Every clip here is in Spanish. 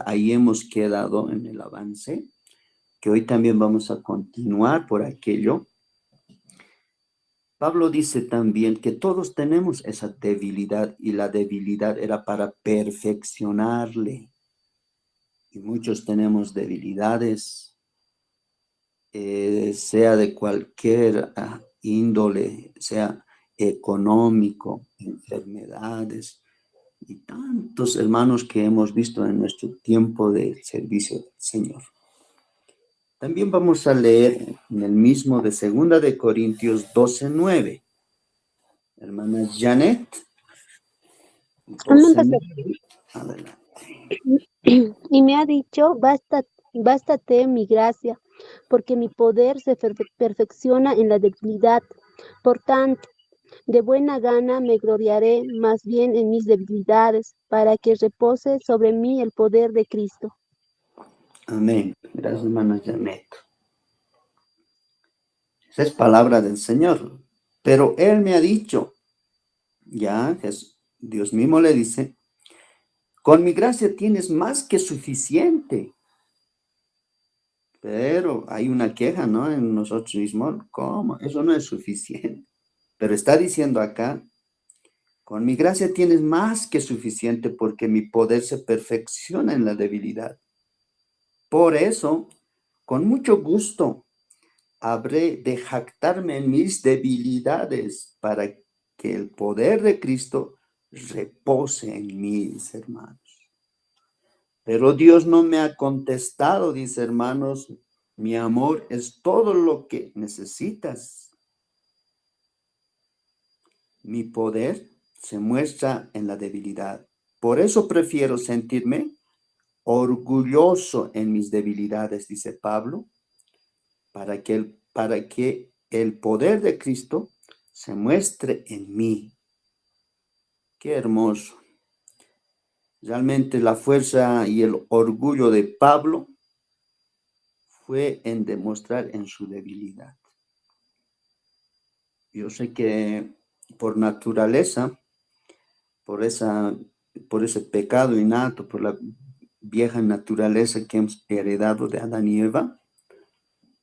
Ahí hemos quedado en el avance, que hoy también vamos a continuar por aquello. Pablo dice también que todos tenemos esa debilidad y la debilidad era para perfeccionarle. Y muchos tenemos debilidades, sea de cualquier índole, sea económico, enfermedades y tantos hermanos que hemos visto en nuestro tiempo de servicio del Señor. También vamos a leer en el mismo de 2 de Corintios 12:9. Hermana Janet. 12:9. Adelante. Y me ha dicho, bástate mi gracia, porque mi poder se perfecciona en la debilidad. Por tanto, de buena gana me gloriaré más bien en mis debilidades, para que repose sobre mí el poder de Cristo. Amén. Gracias, hermana Janet. Esa es palabra del Señor. Pero Él me ha dicho, ya, Dios mismo le dice, con mi gracia tienes más que suficiente. Pero hay una queja, ¿no? En nosotros mismos. ¿Cómo? Eso no es suficiente. Pero está diciendo acá, con mi gracia tienes más que suficiente porque mi poder se perfecciona en la debilidad. Por eso, con mucho gusto, habré de jactarme en mis debilidades para que el poder de Cristo repose en mis hermanos. Pero Dios no me ha contestado, dice, hermanos, mi amor es todo lo que necesitas. Mi poder se muestra en la debilidad. Por eso prefiero sentirme orgulloso en mis debilidades, dice Pablo, para que el poder de Cristo se muestre en mí. Qué hermoso. Realmente la fuerza y el orgullo de Pablo fue en demostrar en su debilidad. Yo sé que por naturaleza, por ese pecado innato, por la vieja naturaleza que hemos heredado de Adán y Eva,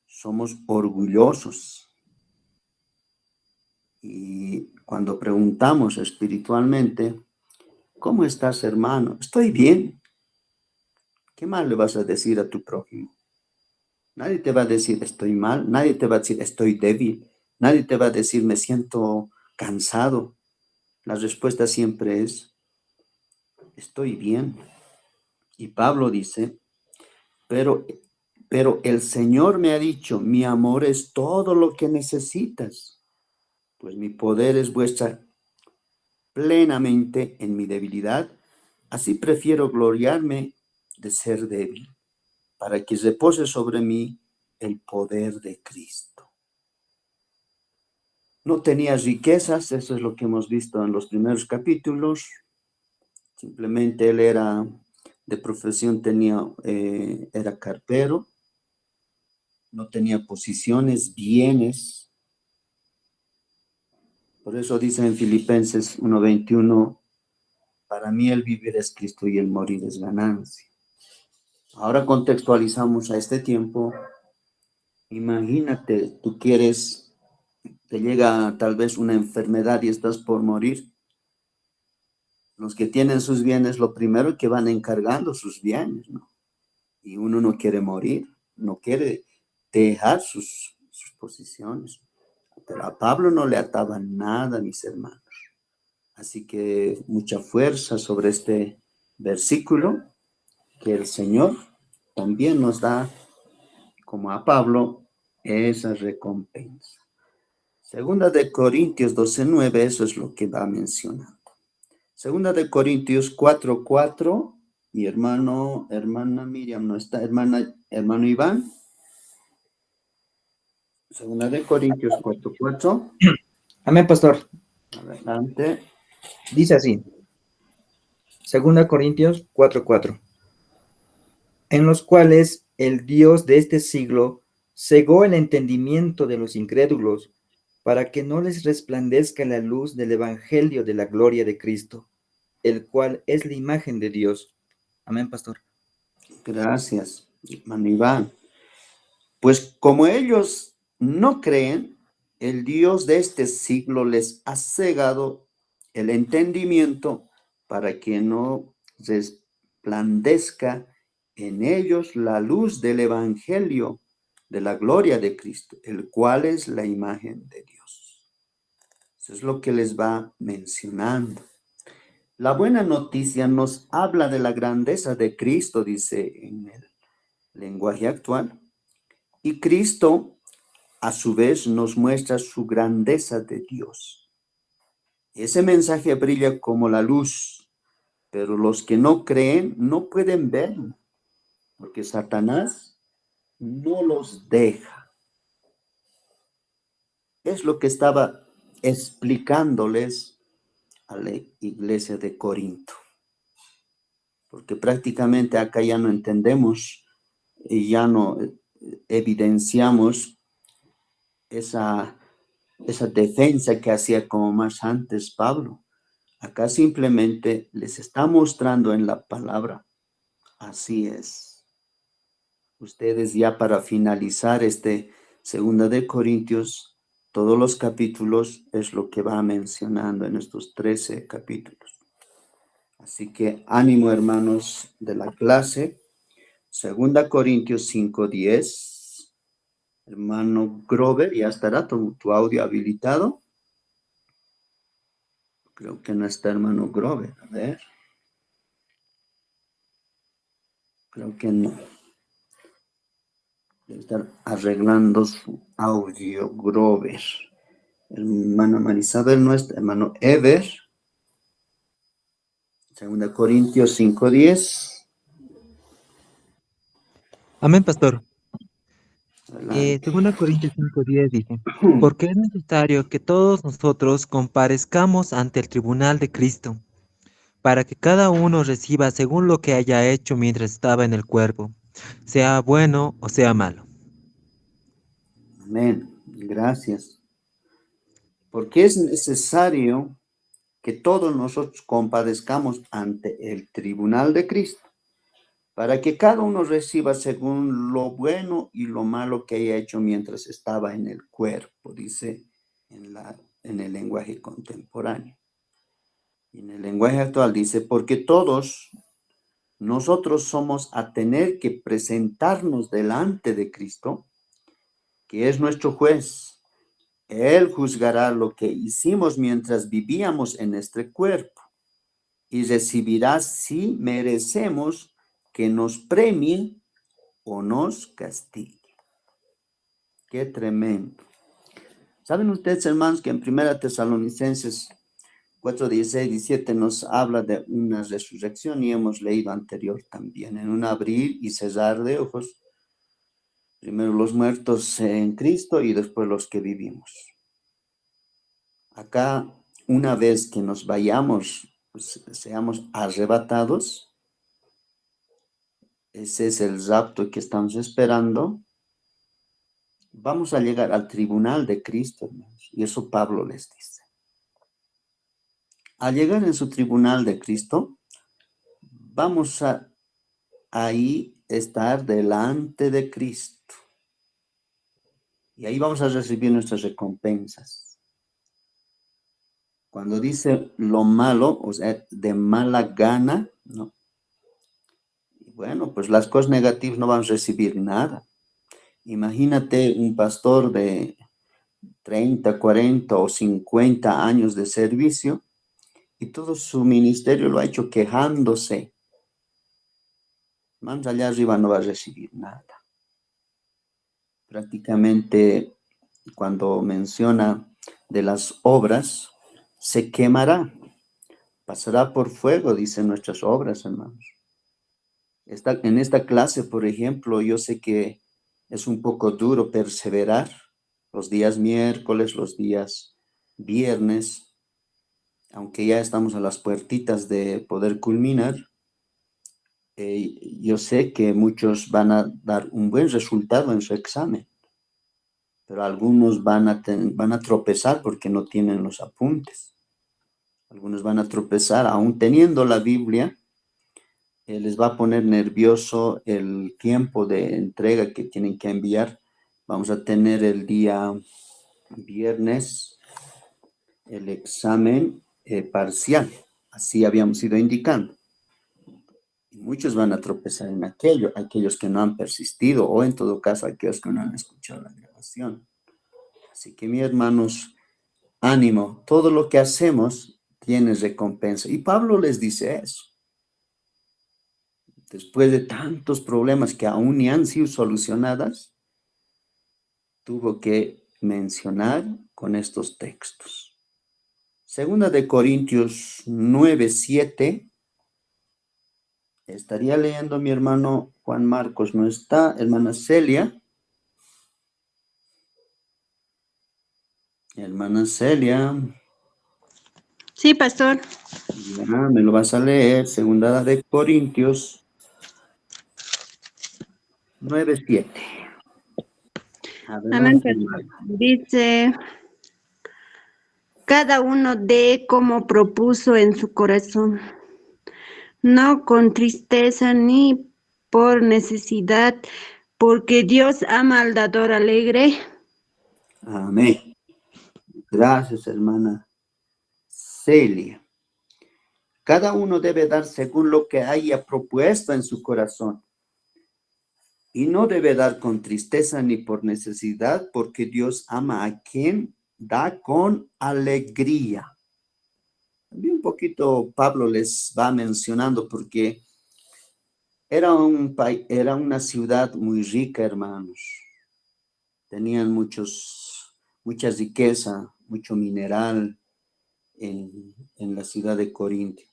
somos orgullosos. Y cuando preguntamos espiritualmente, ¿cómo estás, hermano? Estoy bien. ¿Qué mal le vas a decir a tu prójimo? Nadie te va a decir estoy mal, nadie te va a decir estoy débil, nadie te va a decir me siento cansado. La respuesta siempre es estoy bien. Y Pablo dice, pero el Señor me ha dicho, mi amor es todo lo que necesitas, pues mi poder es vuestra plenamente en mi debilidad. Así prefiero gloriarme de ser débil, para que repose sobre mí el poder de Cristo. No tenía riquezas, eso es lo que hemos visto en los primeros capítulos. Simplemente él era de profesión, era cartero, no tenía posiciones, bienes. Por eso dice en Filipenses 1:21, para mí el vivir es Cristo y el morir es ganancia. Ahora contextualizamos a este tiempo. Imagínate, te llega tal vez una enfermedad y estás por morir. Los que tienen sus bienes, lo primero que van encargando sus bienes, ¿no? Y uno no quiere morir, no quiere dejar sus posiciones. Pero a Pablo no le ataban nada, mis hermanos. Así que mucha fuerza sobre este versículo, que el Señor también nos da, como a Pablo, esa recompensa. 2 de Corintios 12:9, eso es lo que va mencionando. 2 de Corintios 4:4, mi hermana Miriam no está, hermano Iván. 2 de Corintios 4:4. Amén, pastor. Adelante. Dice así, 2 Corintios 4:4, en los cuales el Dios de este siglo cegó el entendimiento de los incrédulos, para que no les resplandezca la luz del evangelio de la gloria de Cristo, el cual es la imagen de Dios. Amén, pastor. Gracias, hermano Iván. Pues como ellos no creen, el Dios de este siglo les ha cegado el entendimiento para que no resplandezca en ellos la luz del Evangelio de la gloria de Cristo, el cual es la imagen de Dios. Eso es lo que les va mencionando. La buena noticia nos habla de la grandeza de Cristo, dice en el lenguaje actual, y Cristo a su vez nos muestra su grandeza de Dios. Ese mensaje brilla como la luz, pero los que no creen no pueden verlo, porque Satanás no los deja. Es lo que estaba explicándoles a la iglesia de Corinto, porque prácticamente acá ya no entendemos y ya no evidenciamos esa defensa que hacía como más antes Pablo. Acá simplemente les está mostrando en la palabra. Así es. Ustedes ya para finalizar segunda de Corintios, todos los capítulos es lo que va mencionando en estos 13 capítulos. Así que ánimo, hermanos de la clase. Segunda Corintios 5:10. Hermano Grover, ¿ya estará tu audio habilitado? Creo que no está hermano Grover. A ver. Creo que no. Debe estar arreglando su audio Grover. Hermano Marisabel no está. Hermano Ever. Segunda Corintios 5:10. Amén, pastor. Adelante. 2 Corintios 5:10 dice, porque es necesario que todos nosotros comparezcamos ante el tribunal de Cristo, para que cada uno reciba según lo que haya hecho mientras estaba en el cuerpo, sea bueno o sea malo. Amén. Gracias. Porque es necesario que todos nosotros compadezcamos ante el tribunal de Cristo, para que cada uno reciba según lo bueno y lo malo que haya hecho mientras estaba en el cuerpo, dice en el lenguaje contemporáneo. Y en el lenguaje actual dice, porque todos nosotros somos a tener que presentarnos delante de Cristo, que es nuestro juez. Él juzgará lo que hicimos mientras vivíamos en este cuerpo y recibirá si merecemos que nos premie o nos castigue. Qué tremendo. ¿Saben ustedes, hermanos, que en 1 Tesalonicenses 4:16, 17 nos habla de una resurrección y hemos leído anterior también, en un abrir y cerrar de ojos, primero los muertos en Cristo y después los que vivimos. Acá, una vez que nos vayamos, pues, seamos arrebatados, ese es el rapto que estamos esperando, vamos a llegar al tribunal de Cristo, hermanos, y eso Pablo les dice. Al llegar en su tribunal de Cristo, vamos a ahí estar delante de Cristo. Y ahí vamos a recibir nuestras recompensas. Cuando dice lo malo, o sea, de mala gana, no. Bueno, pues las cosas negativas no van a recibir nada. Imagínate un pastor de 30, 40 o 50 años de servicio y todo su ministerio lo ha hecho quejándose. Más allá arriba no va a recibir nada. Prácticamente cuando menciona de las obras, se quemará, pasará por fuego, dicen nuestras obras, hermanos. En esta clase, por ejemplo, yo sé que es un poco duro perseverar los días miércoles, los días viernes, aunque ya estamos a las puertitas de poder culminar. Yo sé que muchos van a dar un buen resultado en su examen, pero algunos van a tropezar porque no tienen los apuntes. Algunos van a tropezar aún teniendo la Biblia, les va a poner nervioso el tiempo de entrega que tienen que enviar. Vamos a tener el día viernes el examen parcial, así habíamos ido indicando. Y muchos van a tropezar en aquellos que no han persistido, o en todo caso aquellos que no han escuchado la grabación. Así que, mis hermanos, ánimo, todo lo que hacemos tiene recompensa. Y Pablo les dice eso. Después de tantos problemas que aún ni han sido solucionadas, tuvo que mencionar con estos textos. Segunda de Corintios 9:7. Estaría leyendo mi hermano Juan Marcos, ¿no está? Hermana Celia. Hermana Celia. Sí, pastor. Ya, me lo vas a leer. Segunda de Corintios 9:7. Amén, Adelante, pastor. hermano. Dice, cada uno dé como propuso en su corazón, no con tristeza ni por necesidad, porque Dios ama al dador alegre. Amén. Gracias, hermana Celia. Cada uno debe dar según lo que haya propuesto en su corazón. Y no debe dar con tristeza ni por necesidad, porque Dios ama a quien da con alegría. También un poquito Pablo les va mencionando, porque era una ciudad muy rica, hermanos. Tenían mucha riqueza, mucho mineral en la ciudad de Corinto.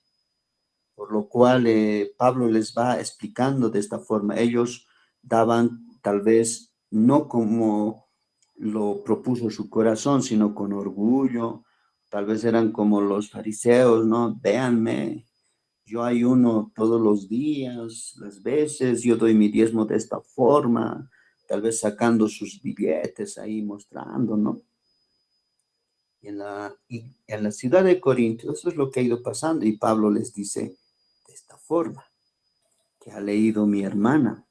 Por lo cual Pablo les va explicando de esta forma. Ellos daban tal vez no como lo propuso su corazón, sino con orgullo. Tal vez eran como los fariseos, ¿no? Véanme, yo ayuno todos los días, las veces, yo doy mi diezmo de esta forma, tal vez sacando sus billetes ahí mostrando, ¿no? Y en la ciudad de Corinto, eso es lo que ha ido pasando, y Pablo les dice de esta forma, que ha leído mi hermana.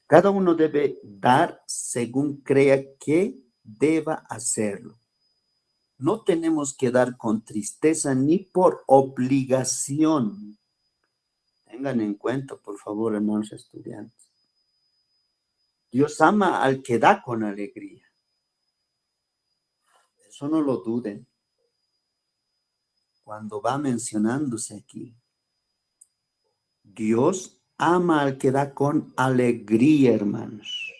Cada uno debe dar según crea que deba hacerlo. No tenemos que dar con tristeza ni por obligación. Tengan en cuenta, por favor, hermanos estudiantes. Dios ama al que da con alegría. Eso no lo duden. Cuando va mencionándose aquí, Dios ama al que da con alegría, hermanos.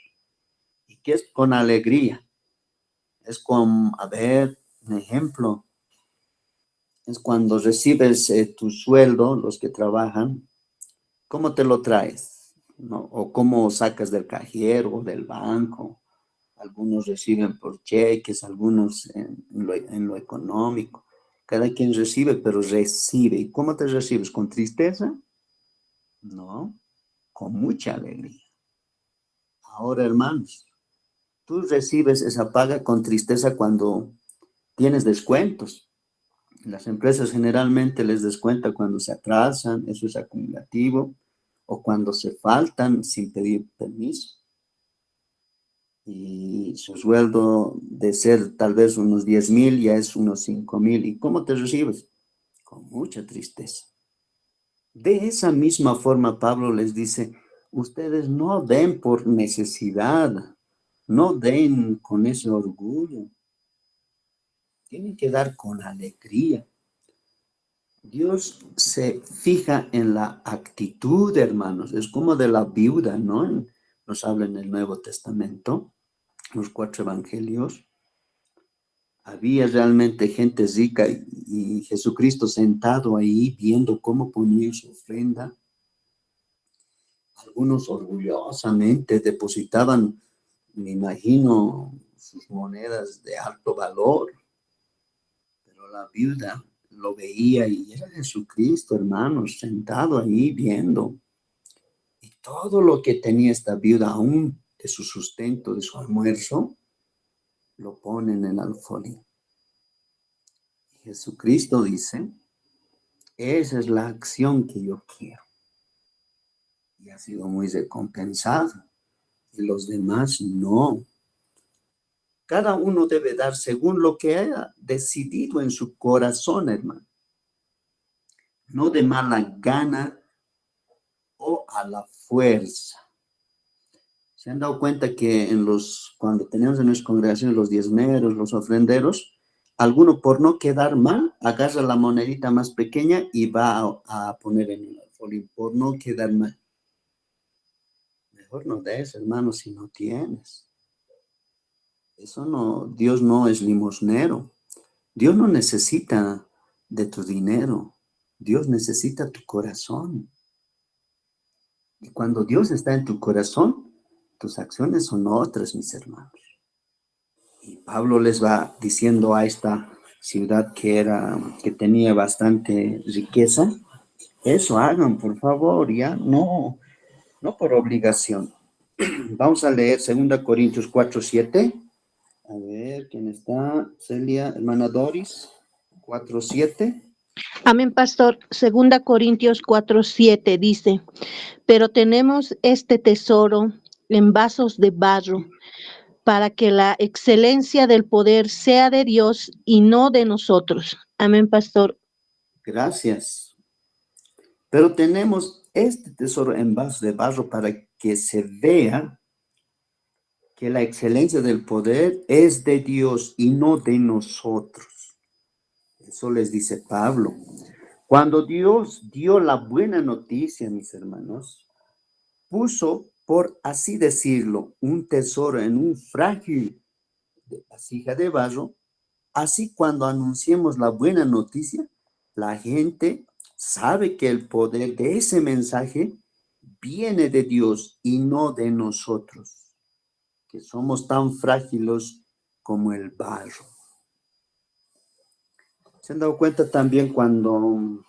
¿Y qué es con alegría? Es con, a ver, un ejemplo, es cuando recibes tu sueldo, los que trabajan, ¿cómo te lo traes? ¿No? O cómo sacas del cajero o del banco. Algunos reciben por cheques, algunos en lo económico. Cada quien recibe, pero recibe. ¿Y cómo te recibes? ¿Con tristeza? No, con mucha alegría. Ahora, hermanos, tú recibes esa paga con tristeza cuando tienes descuentos. Las empresas generalmente les descuentan cuando se atrasan, eso es acumulativo, o cuando se faltan sin pedir permiso. Y su sueldo de ser tal vez unos 10,000 ya es unos 5,000. ¿Y cómo te recibes? Con mucha tristeza. De esa misma forma, Pablo les dice, ustedes no den por necesidad, no den con ese orgullo. Tienen que dar con alegría. Dios se fija en la actitud, hermanos. Es como de la viuda, ¿no? Nos habla en el Nuevo Testamento, los 4 evangelios. Había realmente gente rica y Jesucristo sentado ahí viendo cómo ponía su ofrenda. Algunos orgullosamente depositaban, me imagino, sus monedas de alto valor. Pero la viuda lo veía y era Jesucristo, hermanos, sentado ahí viendo. Y todo lo que tenía esta viuda, aún de su sustento, de su almuerzo, lo pone en el alfolí. Jesucristo dice, esa es la acción que yo quiero. y ha sido muy recompensado, y los demás no. Cada uno debe dar según lo que haya decidido en su corazón, hermano. No de mala gana o a la fuerza. ¿Se han dado cuenta que cuando tenemos en nuestras congregaciones los diezmeros, los ofrenderos, alguno por no quedar mal, agarra la monedita más pequeña y va a poner en el alfolín, por no quedar mal? Mejor no des, hermano, si no tienes. Eso no, Dios no es limosnero. Dios no necesita de tu dinero. Dios necesita tu corazón. Y cuando Dios está en tu corazón, tus acciones son otras, mis hermanos. Y Pablo les va diciendo a esta ciudad que tenía bastante riqueza, eso hagan, por favor, ya, no por obligación. Vamos a leer 2 Corintios 4:7. A ver, ¿quién está? Celia, hermana Doris, 4:7. Amén, pastor. 2 Corintios 4:7 dice, pero tenemos este tesoro en vasos de barro, para que la excelencia del poder sea de Dios y no de nosotros. Amén, pastor. Gracias. Pero tenemos este tesoro en vasos de barro para que se vea que la excelencia del poder es de Dios y no de nosotros. Eso les dice Pablo. Cuando Dios dio la buena noticia, mis hermanos, puso, por así decirlo, un tesoro en un frágil vasija de barro. Así cuando anunciemos la buena noticia, la gente sabe que el poder de ese mensaje viene de Dios y no de nosotros, que somos tan frágiles como el barro. ¿Se han dado cuenta también cuando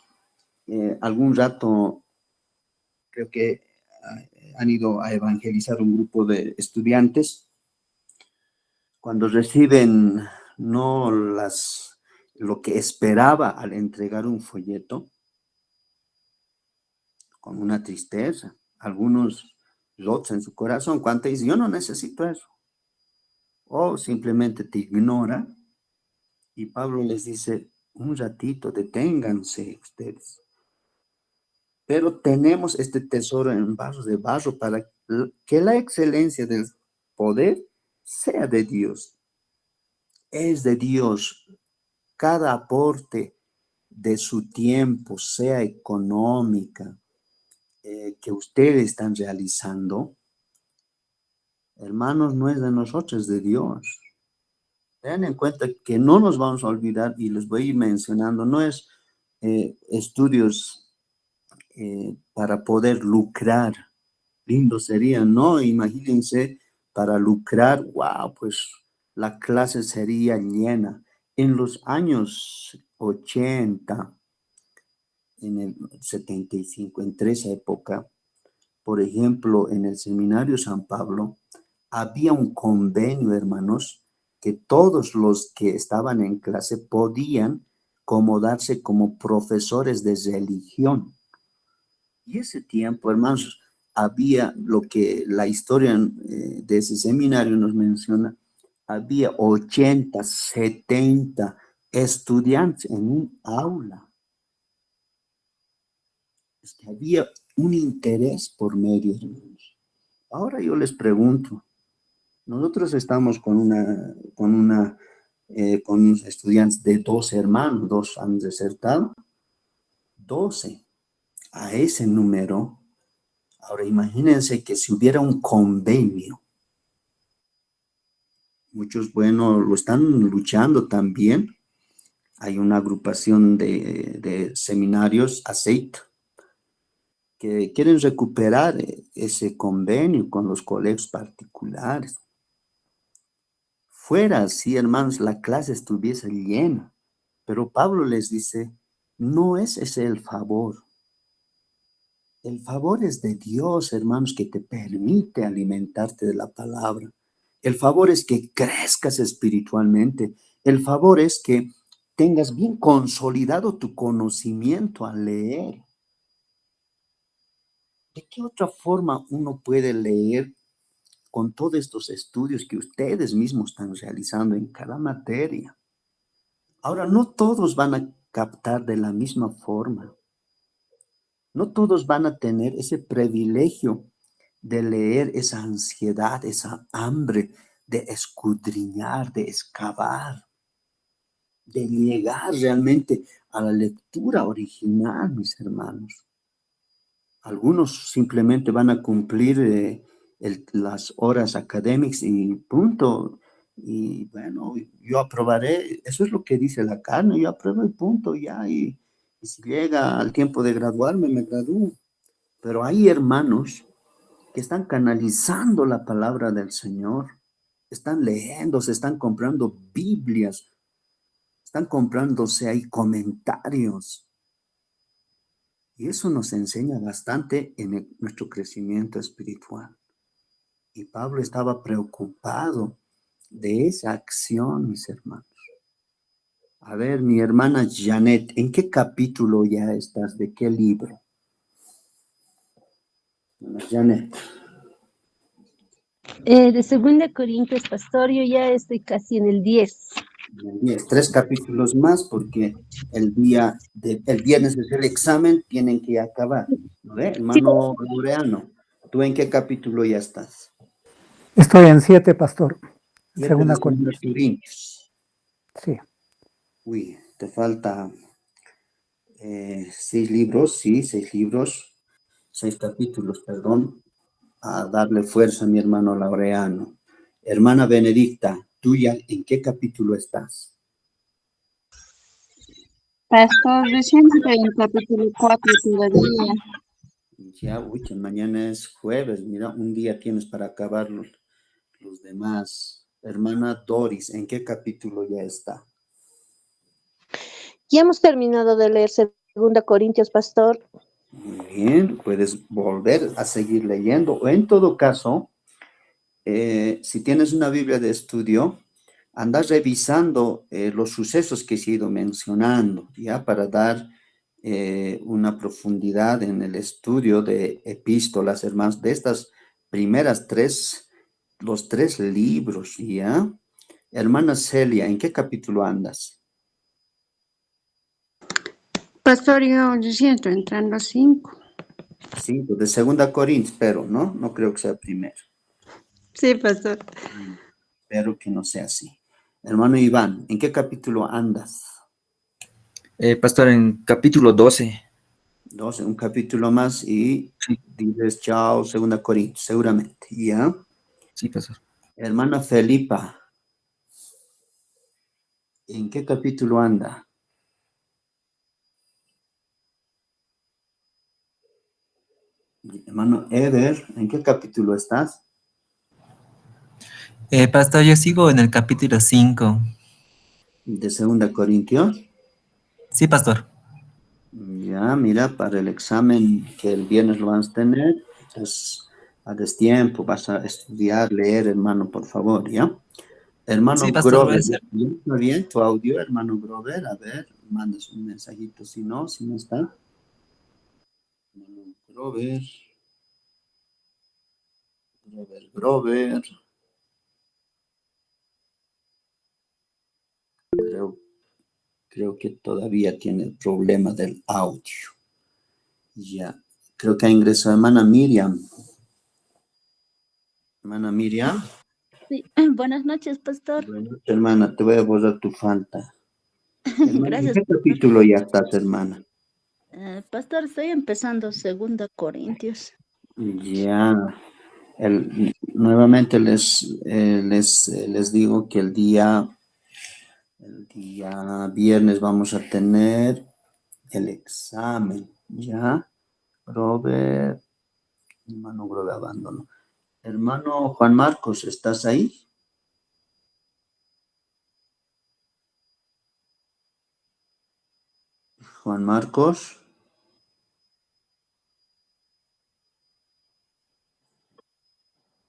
algún rato creo que han ido a evangelizar un grupo de estudiantes? Cuando reciben no lo que esperaba al entregar un folleto, con una tristeza, algunos rotos en su corazón, cuando dicen, yo no necesito eso, o simplemente te ignora, y Pablo les dice, un ratito, deténganse ustedes. Pero tenemos este tesoro en vasos de barro para que la excelencia del poder sea de Dios. Es de Dios. Cada aporte de su tiempo, sea económica, que ustedes están realizando, hermanos, no es de nosotros, es de Dios. Ten en cuenta que no nos vamos a olvidar, y les voy a ir mencionando, no es estudios para poder lucrar. Lindo sería, ¿no? Imagínense, para lucrar, wow, pues la clase sería llena. En los años 80, en el 75, entre esa época, por ejemplo, en el Seminario San Pablo, había un convenio, hermanos, que todos los que estaban en clase podían acomodarse como profesores de religión. Y ese tiempo, hermanos, había lo que la historia de ese seminario nos menciona, había 80, 70 estudiantes en un aula. Es que había un interés por medio, hermanos. Ahora yo les pregunto, nosotros estamos con unos estudiantes de 12 hermanos, 2 han desertado, 12. A ese número, ahora imagínense que si hubiera un convenio, muchos, bueno, lo están luchando también. Hay una agrupación de seminarios, ACEIT, que quieren recuperar ese convenio con los colegios particulares. Fuera así, hermanos, la clase estuviese llena, pero Pablo les dice, no es ese el favor. El favor es de Dios, hermanos, que te permite alimentarte de la palabra. El favor es que crezcas espiritualmente. El favor es que tengas bien consolidado tu conocimiento al leer. ¿De qué otra forma uno puede leer con todos estos estudios que ustedes mismos están realizando en cada materia? Ahora, no todos van a captar de la misma forma. No todos van a tener ese privilegio de leer, esa ansiedad, esa hambre de escudriñar, de excavar, de llegar realmente a la lectura original, mis hermanos. Algunos simplemente van a cumplir las horas académicas y punto. Y bueno, yo aprobaré, eso es lo que dice la carne, yo apruebo y punto, ya. Y si llega al tiempo de graduarme, me gradúo. Pero hay hermanos que están canalizando la palabra del Señor, están leyendo, se están comprando Biblias, están comprándose ahí comentarios. Y eso nos enseña bastante en nuestro crecimiento espiritual. Y Pablo estaba preocupado de esa acción, mis hermanos. A ver, mi hermana Janet, ¿en qué capítulo ya estás? ¿De qué libro? Janet. De 2 Corintios, pastor, yo ya estoy casi en el 10. 3 capítulos más porque el viernes es el examen, tienen que acabar. ¿No ve? Sí, Hermano Laureano, ¿tú en qué capítulo ya estás? Estoy en 7, pastor. 7 de Segunda 2 Corintios. Corintios. Sí. Uy, te falta 6 libros, sí, 6 libros, 6 capítulos, perdón, a darle fuerza a mi hermano Laureano. Hermana Benedicta, ¿tú ya en qué capítulo estás? Pastor, recién estoy en capítulo 4 todavía. Ya, uy, que mañana es jueves, mira, un día tienes para acabar los demás. Hermana Doris, ¿en qué capítulo ya está? Ya hemos terminado de leer 2 Corintios, pastor. Muy bien, puedes volver a seguir leyendo, o en todo caso, si tienes una Biblia de estudio, anda revisando los sucesos que se ha ido mencionando, ya para dar una profundidad en el estudio de epístolas, hermanos, de estas primeras 3, los 3 libros, ya. Hermana Celia, ¿en qué capítulo andas? Pastor, yo recién estoy entrando a 5. Sí, de 2 Corintios, pero no creo que sea primero. Sí, pastor. Espero que no sea así. Hermano Iván, ¿en qué capítulo andas? Pastor, en capítulo 12. 12, un capítulo más y dices chao, 2 Corintios, seguramente, ¿ya? Sí, pastor. Hermana Felipa, ¿en qué capítulo anda? Hermano Ever, ¿en qué capítulo estás? Pastor, yo sigo en el capítulo 5. De 2 Corintios. Sí, pastor. Ya, mira, para el examen que el viernes lo vas a tener, pues a destiempo, vas a estudiar, leer, hermano, por favor, ¿ya? Sí, Hermano pastor, voy a Grover, hacer. ¿ya está bien tu audio, hermano Grover? A ver, mandas un mensajito si no está. Hermano Grover, Grover. Creo que todavía tiene el problema del audio. Ya, creo que ha ingresado hermana Miriam. Hermana Miriam. Sí. Buenas noches, pastor. Bueno, hermana, te voy a borrar tu falta. Hermana, ¿en Gracias, qué pastor. capítulo ya estás, hermana? Pastor, estoy empezando 2 Corintios. Ya, nuevamente les digo que el día viernes vamos a tener el examen, ¿ya? Robert, hermano Grove abandono. Hermano Juan Marcos, ¿estás ahí? Juan Marcos.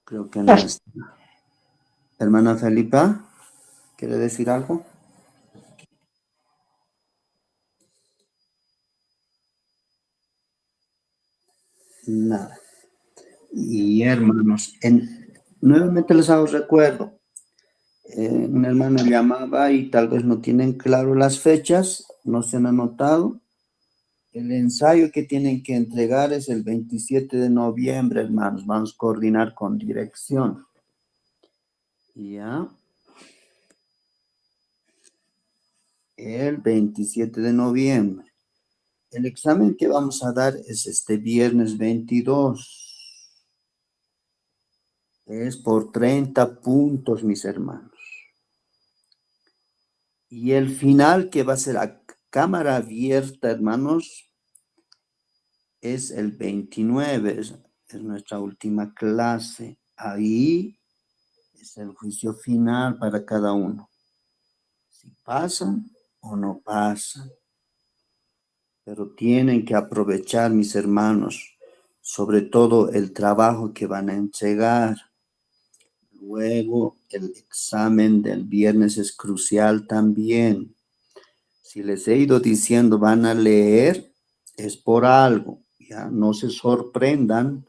Creo que no está. Hermana Felipa, ¿quiere decir algo? Nada. Y hermanos, nuevamente les hago recuerdo, un hermano llamaba y tal vez no tienen claro las fechas, no se han anotado. El ensayo que tienen que entregar es el 27 de noviembre, hermanos. Vamos a coordinar con dirección. Ya. El 27 de noviembre. El examen que vamos a dar es este viernes 22. Es por 30 puntos, mis hermanos. Y el final, que va a ser a cámara abierta, hermanos, es el 29. Es nuestra última clase. Ahí es el juicio final para cada uno. Si pasan o no pasan. Pero tienen que aprovechar, mis hermanos, sobre todo el trabajo que van a entregar. Luego, el examen del viernes es crucial también. Si les he ido diciendo van a leer, es por algo. Ya no se sorprendan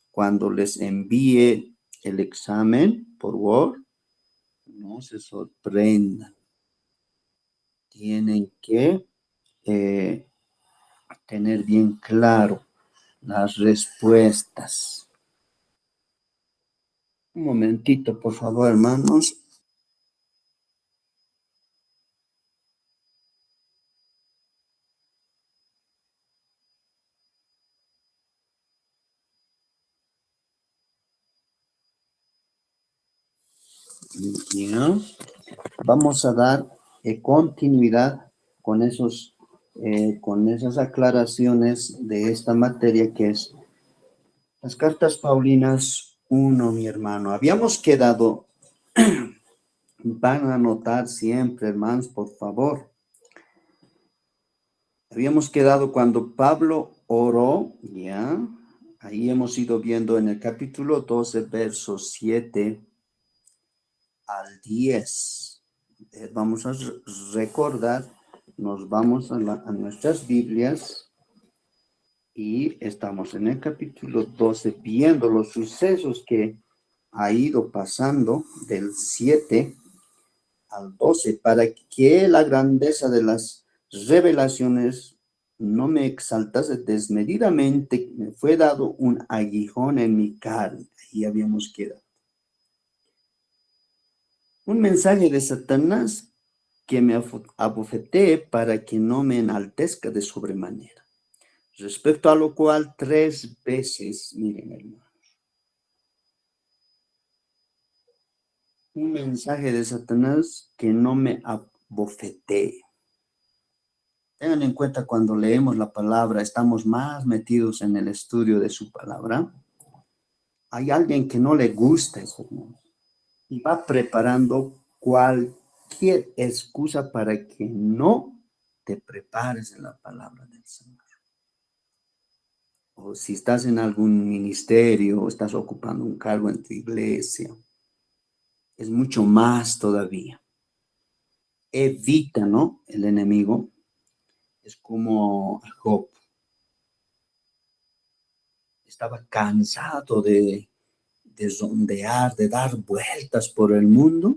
cuando les envíe el examen por Word. No se sorprendan. Tienen que tener bien claro las respuestas. Un momentito, por favor, hermanos. Ya. Vamos a dar continuidad con esas aclaraciones de esta materia que es las cartas Paulinas 1, mi hermano. Habíamos quedado, van a anotar siempre, hermanos, por favor. Habíamos quedado cuando Pablo oró, ya. Ahí hemos ido viendo en el capítulo 12, versos 7 al 10. Vamos a recordar, nos vamos a nuestras Biblias y estamos en el capítulo 12 viendo los sucesos que ha ido pasando del 7 al 12 para que la grandeza de las revelaciones no me exaltase desmedidamente. Me fue dado un aguijón en mi carne. Ahí habíamos quedado. Un mensaje de Satanás que me abofetee para que no me enaltezca de sobremanera. Respecto a lo cual 3 veces, miren hermanos, un mensaje de Satanás que no me abofetee. Tengan en cuenta cuando leemos la palabra, estamos más metidos en el estudio de su palabra. Hay alguien que no le gusta eso, hermanos, y va preparando cualquier excusa para que no te prepares en la palabra del Señor. O si estás en algún ministerio o estás ocupando un cargo en tu iglesia, es mucho más todavía. Evita, ¿no? El enemigo es como Job. Estaba cansado de zondear, de dar vueltas por el mundo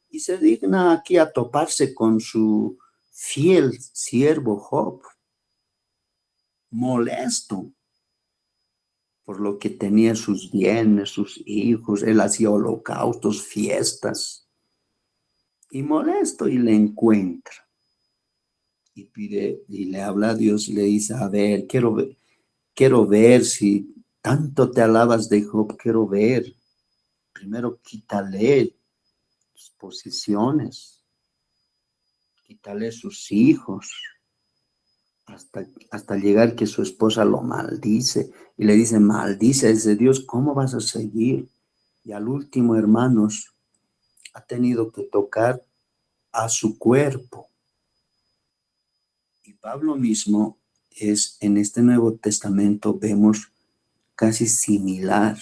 y se digna aquí a toparse con su fiel siervo Job, molesto por lo que tenía sus bienes, sus hijos. Él hacía holocaustos, fiestas, y molesto, y le encuentra y pide y le habla a Dios y le dice: a ver, quiero ver si tanto te alabas de Job, quiero ver. Primero quítale sus posiciones, quítale sus hijos, hasta llegar que su esposa lo maldice y le dice: maldice a ese Dios, ¿cómo vas a seguir? Y al último, hermanos, ha tenido que tocar a su cuerpo. Y Pablo mismo es, en este Nuevo Testamento vemos casi similar.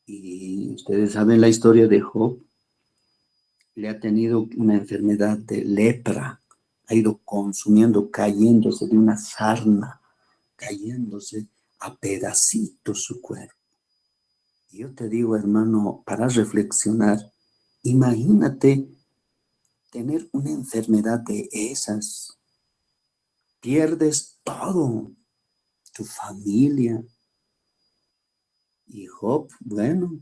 Y ustedes saben la historia de Job. Le ha tenido una enfermedad de lepra, ha ido consumiendo, cayéndose de una sarna, cayéndose a pedacitos su cuerpo. Y yo te digo, hermano, para reflexionar, imagínate tener una enfermedad de esas. Pierdes todo, tu familia. Y Job, bueno,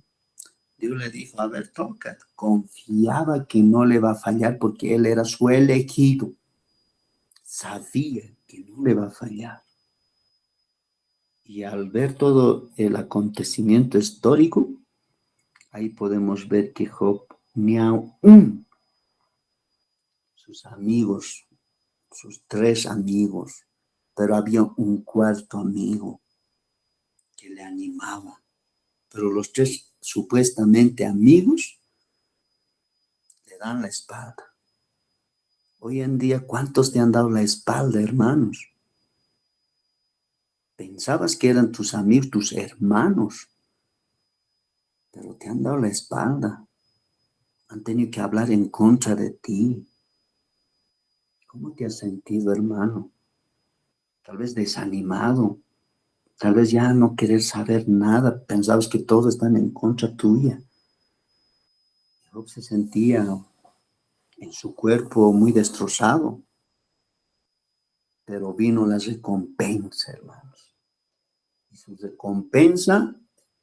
Dios le dijo, a ver, toca. Confiaba que no le va a fallar porque él era su elegido. Sabía que no le va a fallar. Y al ver todo el acontecimiento histórico, ahí podemos ver que Job ni aún sus amigos, sus 3 amigos, pero había un cuarto amigo que le animaba. Pero los 3 supuestamente amigos le dan la espalda. Hoy en día, ¿cuántos te han dado la espalda, hermanos? Pensabas que eran tus amigos, tus hermanos, pero te han dado la espalda. Han tenido que hablar en contra de ti. ¿Cómo te has sentido, hermano? Tal vez desanimado. Tal vez ya no querer saber nada. Pensabas que todos están en contra tuya. Job se sentía en su cuerpo muy destrozado. Pero vino la recompensa, hermanos. Y su recompensa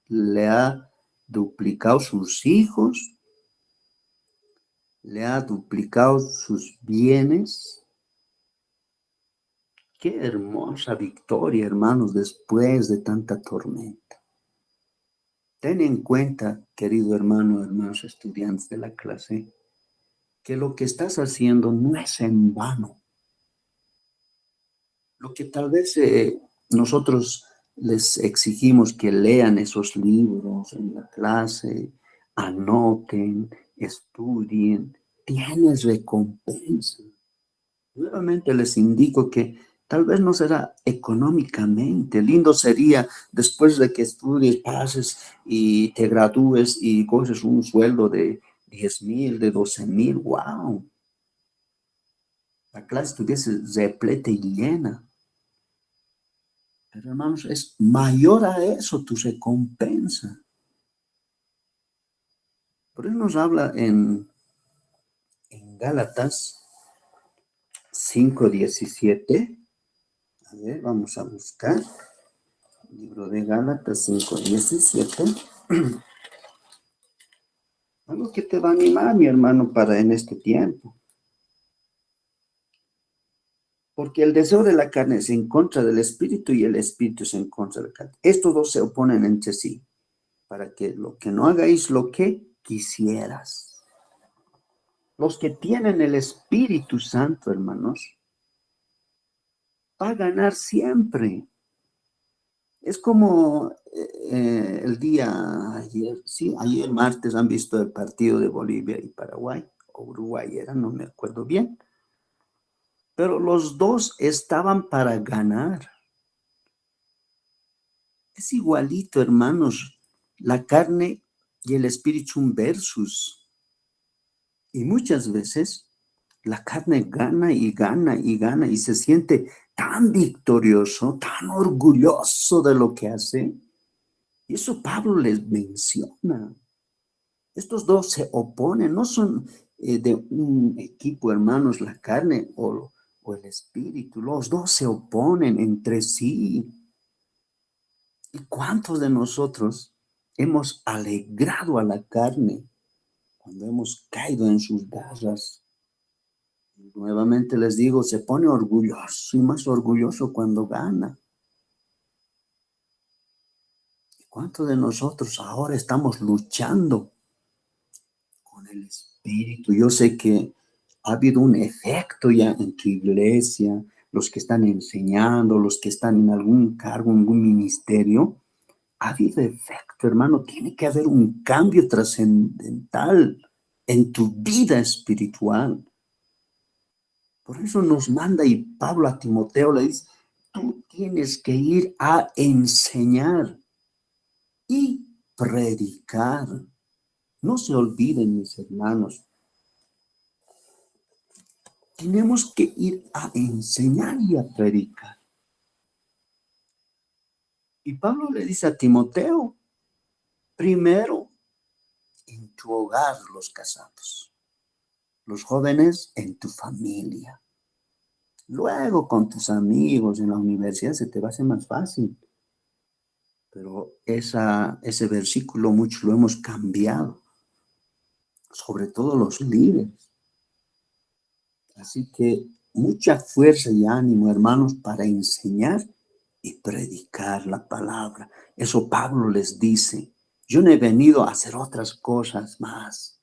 le ha duplicado sus hijos, le ha duplicado sus bienes. Qué hermosa victoria, hermanos, después de tanta tormenta. Ten en cuenta, querido hermano, hermanos estudiantes de la clase, que lo que estás haciendo no es en vano. Lo que tal vez nosotros les exigimos que lean esos libros en la clase, anoten, estudien, tienes recompensa. Nuevamente les indico que tal vez no será económicamente. Lindo sería después de que estudies, pases y te gradúes y coges un sueldo de 10,000, de 12,000. ¡Wow! La clase estuviese repleta y llena. Pero hermanos, es mayor a eso tu recompensa. Por eso nos habla en Gálatas 5:17. A ver, vamos a buscar. Libro de Gálatas 5:17. Algo que te va a animar, mi hermano, para en este tiempo. Porque el deseo de la carne es en contra del espíritu y el espíritu es en contra de la carne. Estos dos se oponen entre sí. Para que lo que no hagáis lo que quisieras. Los que tienen el Espíritu Santo, hermanos, va a ganar siempre. Es como el día ayer, sí, ayer martes han visto el partido de Bolivia y Paraguay, o Uruguay era, no me acuerdo bien. Pero los dos estaban para ganar. Es igualito, hermanos, la carne y el espíritu un versus. Y muchas veces la carne gana y gana y gana y se siente tan victorioso, tan orgulloso de lo que hace. Y eso Pablo les menciona. Estos dos se oponen, no son de un equipo, hermanos, la carne o el espíritu. Los dos se oponen entre sí. ¿Y cuántos de nosotros hemos alegrado a la carne cuando hemos caído en sus garras? Nuevamente les digo, se pone orgulloso y más orgulloso cuando gana. ¿Cuántos de nosotros ahora estamos luchando con el espíritu? Yo sé que ha habido un efecto ya en tu iglesia, los que están enseñando, los que están en algún cargo, en algún ministerio. Ha habido efecto, hermano. Tiene que haber un cambio trascendental en tu vida espiritual. Por eso nos manda y Pablo a Timoteo le dice, tú tienes que ir a enseñar y predicar. No se olviden, mis hermanos. Tenemos que ir a enseñar y a predicar. Y Pablo le dice a Timoteo, primero en tu hogar los casados, los jóvenes en tu familia. Luego con tus amigos en la universidad se te va a hacer más fácil. Pero ese versículo mucho lo hemos cambiado, sobre todo los líderes. Así que mucha fuerza y ánimo, hermanos, para enseñar y predicar la palabra. Eso Pablo les dice. Yo no he venido a hacer otras cosas más.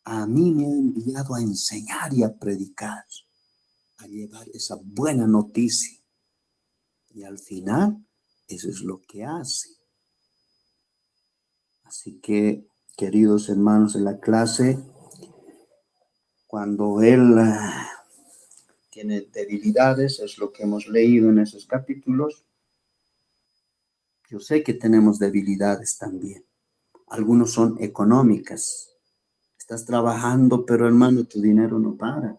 A mí me ha enviado a enseñar y a predicar, a llevar esa buena noticia. Y al final, eso es lo que hace. Así que, queridos hermanos en la clase, cuando él tiene debilidades, es lo que hemos leído en esos capítulos. Yo sé que tenemos debilidades también. Algunos son económicas. Estás trabajando, pero hermano, tu dinero no para.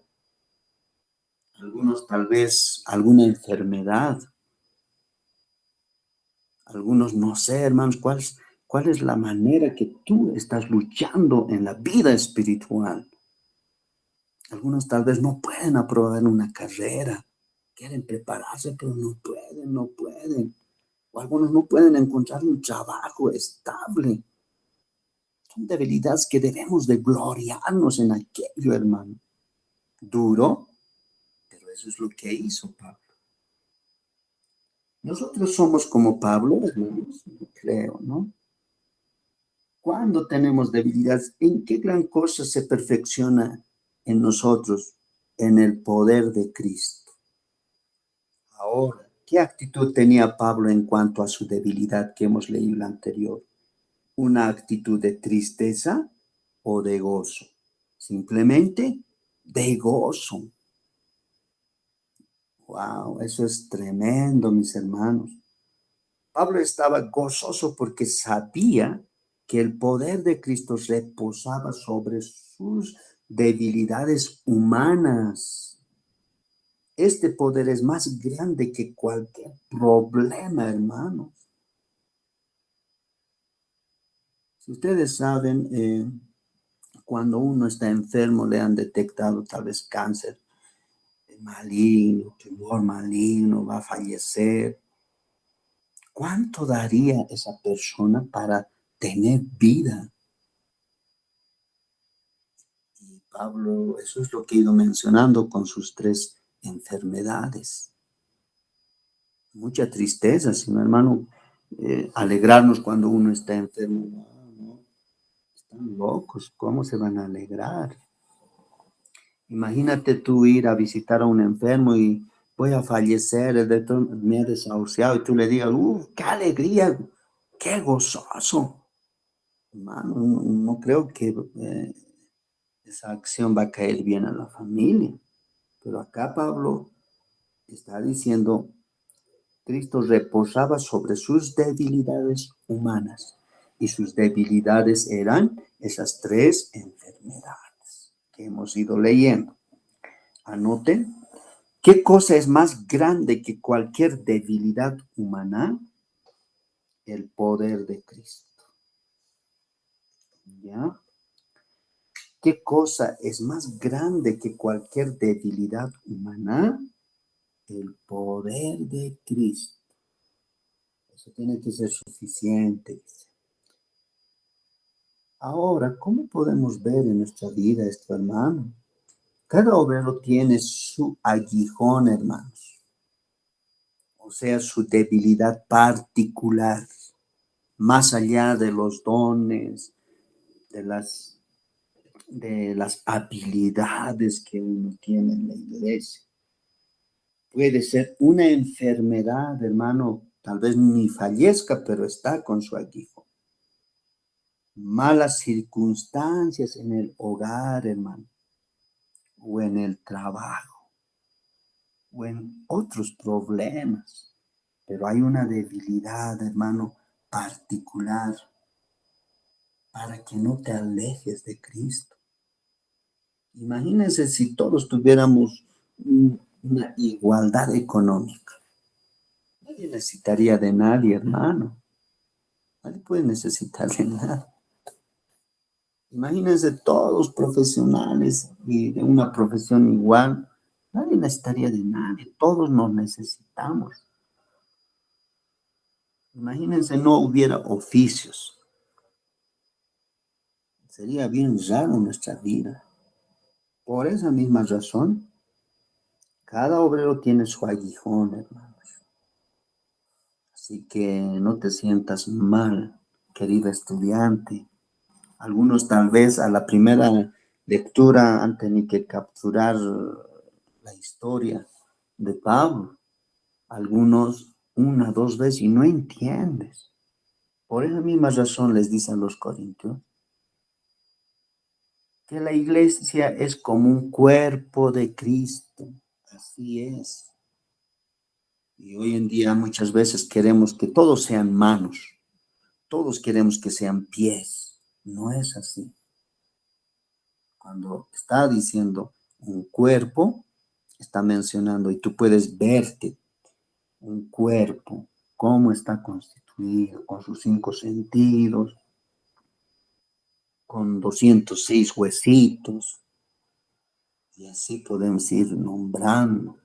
Algunos tal vez alguna enfermedad. Algunos no sé, hermanos, cuál es la manera que tú estás luchando en la vida espiritual. Algunos tal vez no pueden aprobar una carrera. Quieren prepararse, pero no pueden. O algunos no pueden encontrar un trabajo estable. Son debilidades que debemos de gloriarnos en aquello, hermano. Duro, pero eso es lo que hizo Pablo. Nosotros somos como Pablo, hermanos, creo, ¿no? Cuando tenemos debilidades, ¿en qué gran cosa se perfecciona en nosotros? En el poder de Cristo. Ahora, ¿qué actitud tenía Pablo en cuanto a su debilidad que hemos leído la anterior? ¿Una actitud de tristeza o de gozo? Simplemente de gozo. Wow, eso es tremendo, mis hermanos. Pablo estaba gozoso porque sabía que el poder de Cristo reposaba sobre sus debilidades humanas. Este poder es más grande que cualquier problema, hermanos. Si ustedes saben, cuando uno está enfermo, le han detectado tal vez cáncer maligno, tumor maligno, va a fallecer. ¿Cuánto daría esa persona para tener vida? Y Pablo, eso es lo que he ido mencionando con sus 3 enfermedades. Mucha tristeza, sino hermano, alegrarnos cuando uno está enfermo. No, están locos, ¿cómo se van a alegrar? Imagínate tú ir a visitar a un enfermo y voy a fallecer, el doctor me ha desahuciado y tú le digas, qué alegría, qué gozoso. Hermano, no creo que esa acción va a caer bien a la familia. Pero acá Pablo está diciendo, Cristo reposaba sobre sus debilidades humanas y sus debilidades eran esas 3 enfermedades que hemos ido leyendo. Anoten, ¿qué cosa es más grande que cualquier debilidad humana? El poder de Cristo. ¿Ya? ¿Qué cosa es más grande que cualquier debilidad humana? El poder de Cristo. Eso tiene que ser suficiente. Ahora, ¿cómo podemos ver en nuestra vida esto, hermano? Cada obrero tiene su aguijón, hermanos. O sea, su debilidad particular, más allá de los dones, de las habilidades que uno tiene en la iglesia. Puede ser una enfermedad, hermano, tal vez ni fallezca, pero está con su aguijón. Malas circunstancias en el hogar, hermano, o en el trabajo, o en otros problemas. Pero hay una debilidad, hermano, particular para que no te alejes de Cristo. Imagínense si todos tuviéramos una igualdad económica. Nadie necesitaría de nadie, hermano. Nadie puede necesitar de nada. Imagínense todos profesionales y de una profesión igual. Nadie necesitaría de nadie. Todos nos necesitamos. Imagínense no hubiera oficios. Sería bien raro nuestra vida. Por esa misma razón, cada obrero tiene su aguijón, hermanos. Así que no te sientas mal, querido estudiante. Algunos tal vez a la primera lectura han tenido que capturar la historia de Pablo. Algunos una, dos veces y no entiendes. Por esa misma razón les dice a los corintios que la iglesia es como un cuerpo de Cristo. Así es. Y hoy en día muchas veces queremos que todos sean manos. Todos queremos que sean pies. No es así. Cuando está diciendo un cuerpo, está mencionando, y tú puedes verte, un cuerpo, cómo está constituido, con sus 5 sentidos, con 206 huesitos, y así podemos ir nombrando.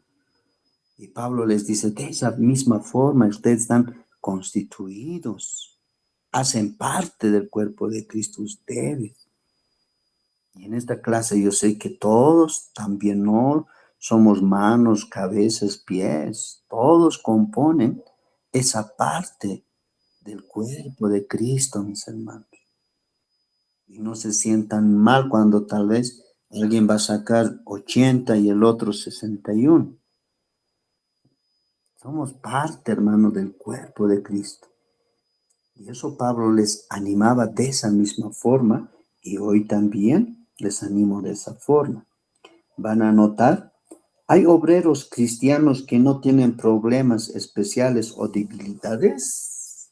Y Pablo les dice, de esa misma forma ustedes están constituidos, hacen parte del cuerpo de Cristo ustedes. Y en esta clase yo sé que todos también no somos manos, cabezas, pies, todos componen esa parte del cuerpo de Cristo, mis hermanos. Y no se sientan mal cuando tal vez alguien va a sacar 80 y el otro 61. Somos parte, hermano, del cuerpo de Cristo. Y eso Pablo les animaba de esa misma forma y hoy también les animo de esa forma. Van a notar, hay obreros cristianos que no tienen problemas especiales o debilidades.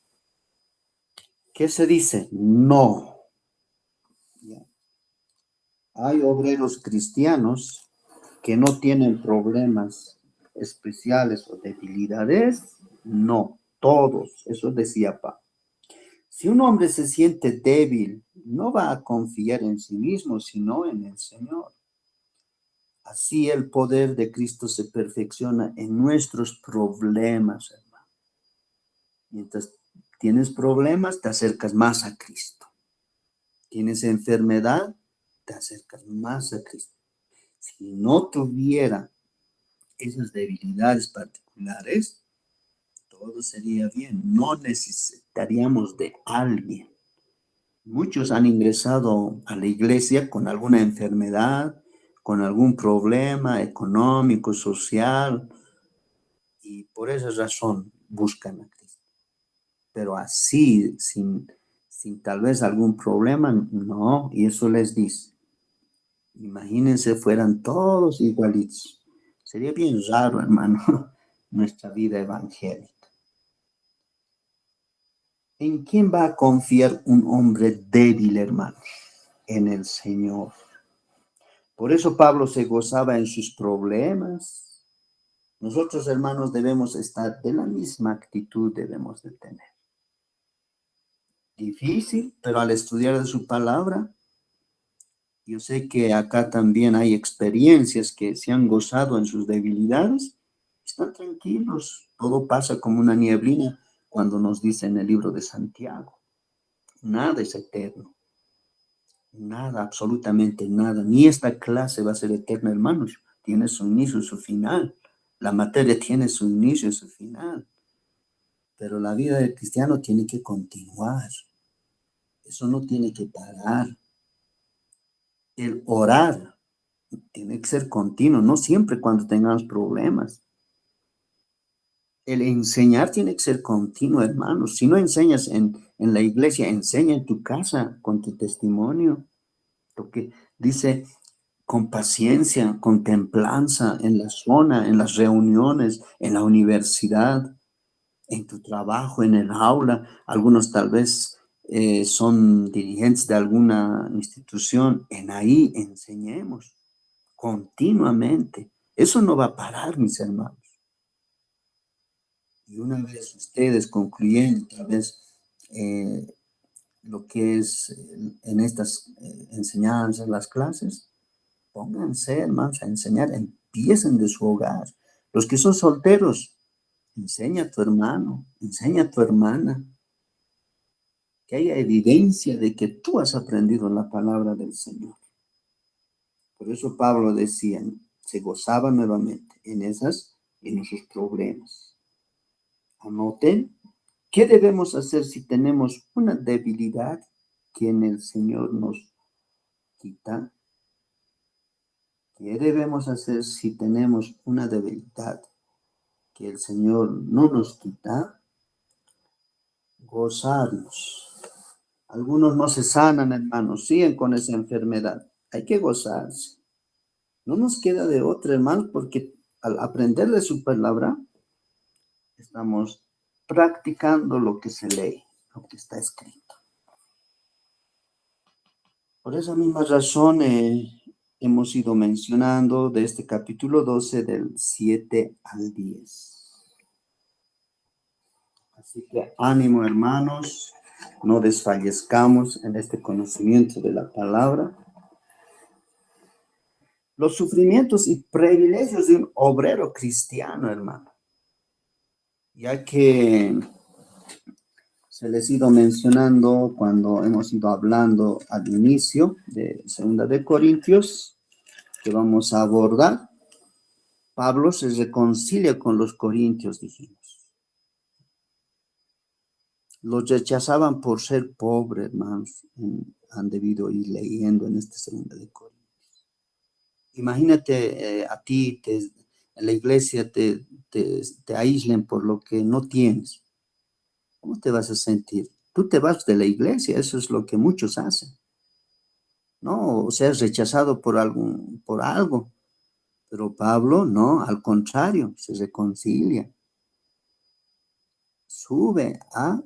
¿Qué se dice? No. Hay obreros cristianos que no tienen problemas especiales o debilidades. No, todos. Eso decía Pablo. Si un hombre se siente débil, no va a confiar en sí mismo, sino en el Señor. Así el poder de Cristo se perfecciona en nuestros problemas, hermano. Mientras tienes problemas, te acercas más a Cristo. Tienes enfermedad, te acercas más a Cristo. Si no tuviera esas debilidades particulares, todo sería bien. No necesitaríamos de alguien. Muchos han ingresado a la iglesia con alguna enfermedad, con algún problema económico, social, y por esa razón buscan a Cristo. Pero así, sin tal vez algún problema, no, y eso les dice. Imagínense, fueran todos igualitos. Sería bien raro, hermano, nuestra vida evangélica. ¿En quién va a confiar un hombre débil, hermano? En el Señor. Por eso Pablo se gozaba en sus problemas. Nosotros, hermanos, debemos estar de la misma actitud, debemos de tener. Difícil, pero al estudiar de su palabra, yo sé que acá también hay experiencias que se han gozado en sus debilidades. Están tranquilos, todo pasa como una nieblina cuando nos dice en el libro de Santiago. Nada es eterno. Nada, absolutamente nada. Ni esta clase va a ser eterna, hermanos. Tiene su inicio y su final. La materia tiene su inicio y su final. Pero la vida del cristiano tiene que continuar. Eso no tiene que parar. El orar tiene que ser continuo, no siempre cuando tengamos problemas. El enseñar tiene que ser continuo, hermanos. Si no enseñas en la iglesia, enseña en tu casa con tu testimonio. Porque dice, con paciencia, con templanza en la zona, en las reuniones, en la universidad, en tu trabajo, en el aula. Algunos tal vez son dirigentes de alguna institución. En ahí enseñemos continuamente. Eso no va a parar, mis hermanos. Y una vez ustedes concluyendo tal vez lo que es en estas enseñanzas, las clases, pónganse, hermanos, a enseñar, empiecen de su hogar. Los que son solteros, enseña a tu hermano, enseña a tu hermana, que haya evidencia de que tú has aprendido la palabra del Señor. Por eso Pablo decía, se gozaba nuevamente en esos problemas. Anoten, ¿qué debemos hacer si tenemos una debilidad que en el Señor nos quita? ¿Qué debemos hacer si tenemos una debilidad que el Señor no nos quita? Gozarnos. Algunos no se sanan, hermanos, siguen con esa enfermedad. Hay que gozarse. No nos queda de otra, hermanos, porque al aprender de su palabra, estamos practicando lo que se lee, lo que está escrito. Por esa misma razón hemos ido mencionando de este capítulo 12 del 7 al 10. Así que ánimo, hermanos, no desfallezcamos en este conocimiento de la palabra. Los sufrimientos y privilegios de un obrero cristiano, hermano. Ya que se les ha ido mencionando cuando hemos ido hablando al inicio de 2 de Corintios, que vamos a abordar, Pablo se reconcilia con los corintios, dijimos. Los rechazaban por ser pobres, hermanos, han debido ir leyendo en este 2 de Corintios. Imagínate a ti, en la iglesia te aíslen por lo que no tienes. ¿Cómo te vas a sentir? Tú te vas de la iglesia, eso es lo que muchos hacen. No, o sea, rechazado por algo. Pero Pablo, no, al contrario, se reconcilia. Sube a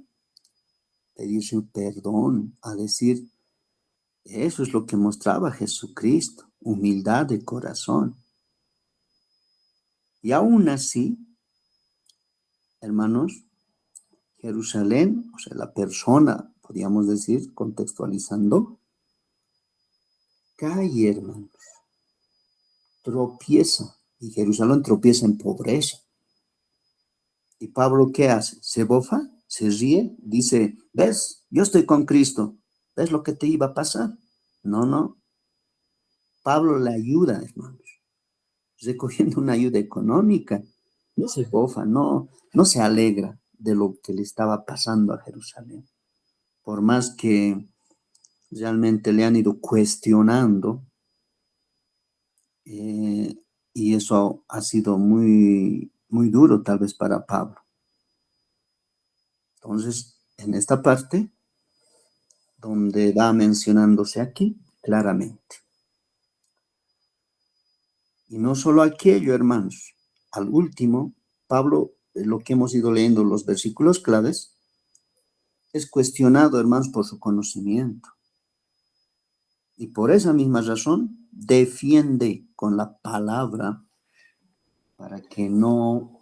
pedir su perdón, a decir, eso es lo que mostraba Jesucristo, humildad de corazón. Y aún así, hermanos, Jerusalén, o sea, la persona, podríamos decir, contextualizando, cae, hermanos, tropieza, y Jerusalén tropieza en pobreza. ¿Y Pablo qué hace? ¿Se bofa? ¿Se ríe? Dice, ¿ves? Yo estoy con Cristo. ¿Ves lo que te iba a pasar? No. Pablo le ayuda, hermanos, recogiendo una ayuda económica. No se bofa, no se alegra de lo que le estaba pasando a Jerusalén. Por más que realmente le han ido cuestionando, y eso ha sido muy, muy duro tal vez para Pablo. Entonces, en esta parte, donde va mencionándose aquí claramente. Y no solo aquello, hermanos. Al último, Pablo, lo que hemos ido leyendo, los versículos claves, es cuestionado, hermanos, por su conocimiento. Y por esa misma razón, defiende con la palabra para que no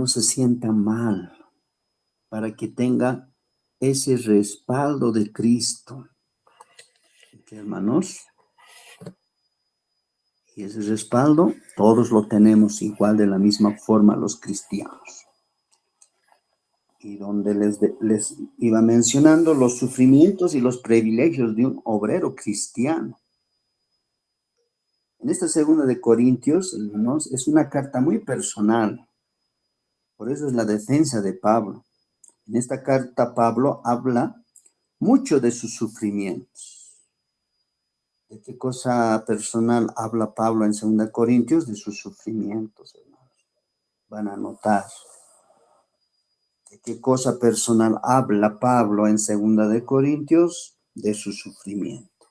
se sienta mal, para que tenga ese respaldo de Cristo. ¿Qué, hermanos? Y ese respaldo todos lo tenemos igual de la misma forma los cristianos. Y donde les iba mencionando los sufrimientos y los privilegios de un obrero cristiano. En esta 2 de Corintios, hermanos, es una carta muy personal. Por eso es la defensa de Pablo. En esta carta Pablo habla mucho de sus sufrimientos. ¿De qué cosa personal habla Pablo en 2 Corintios? De sus sufrimientos, hermanos. Van a notar. ¿De qué cosa personal habla Pablo en 2 de Corintios? De su sufrimiento.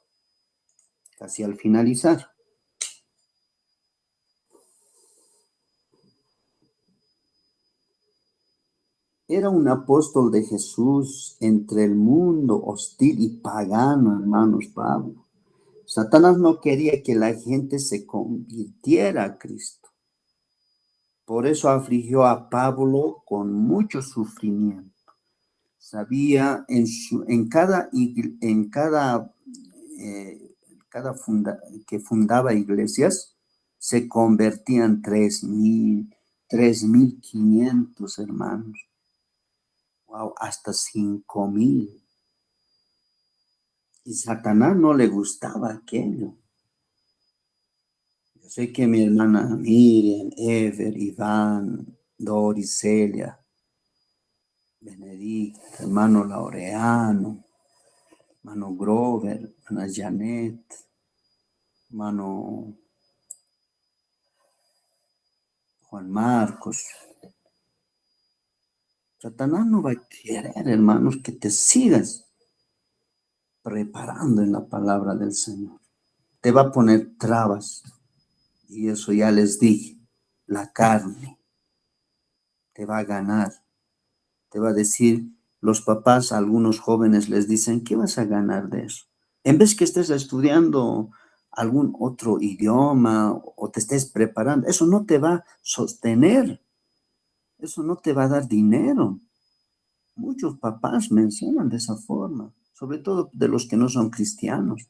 Casi al finalizar. Era un apóstol de Jesús entre el mundo hostil y pagano, hermanos, Pablo. Satanás no quería que la gente se convirtiera a Cristo. Por eso afligió a Pablo con mucho sufrimiento. Sabía en cada que fundaba iglesias, se convertían 3,500 hermanos. Wow, hasta 5,000. Y Satanás no le gustaba aquello. Yo sé que mi hermana Miriam, Ever, Iván, Doris, Celia, Benedicta, hermano Laureano, hermano Grover, hermana Janet, hermano Juan Marcos. Satanás no va a querer, hermanos, que te sigas preparando en la palabra del Señor. Te va a poner trabas. Y eso ya les dije, la carne te va a ganar. Te va a decir, los papás a algunos jóvenes les dicen, ¿qué vas a ganar de eso? En vez que estés estudiando algún otro idioma o te estés preparando, eso no te va a sostener. Eso no te va a dar dinero. Muchos papás mencionan de esa forma, sobre todo de los que no son cristianos.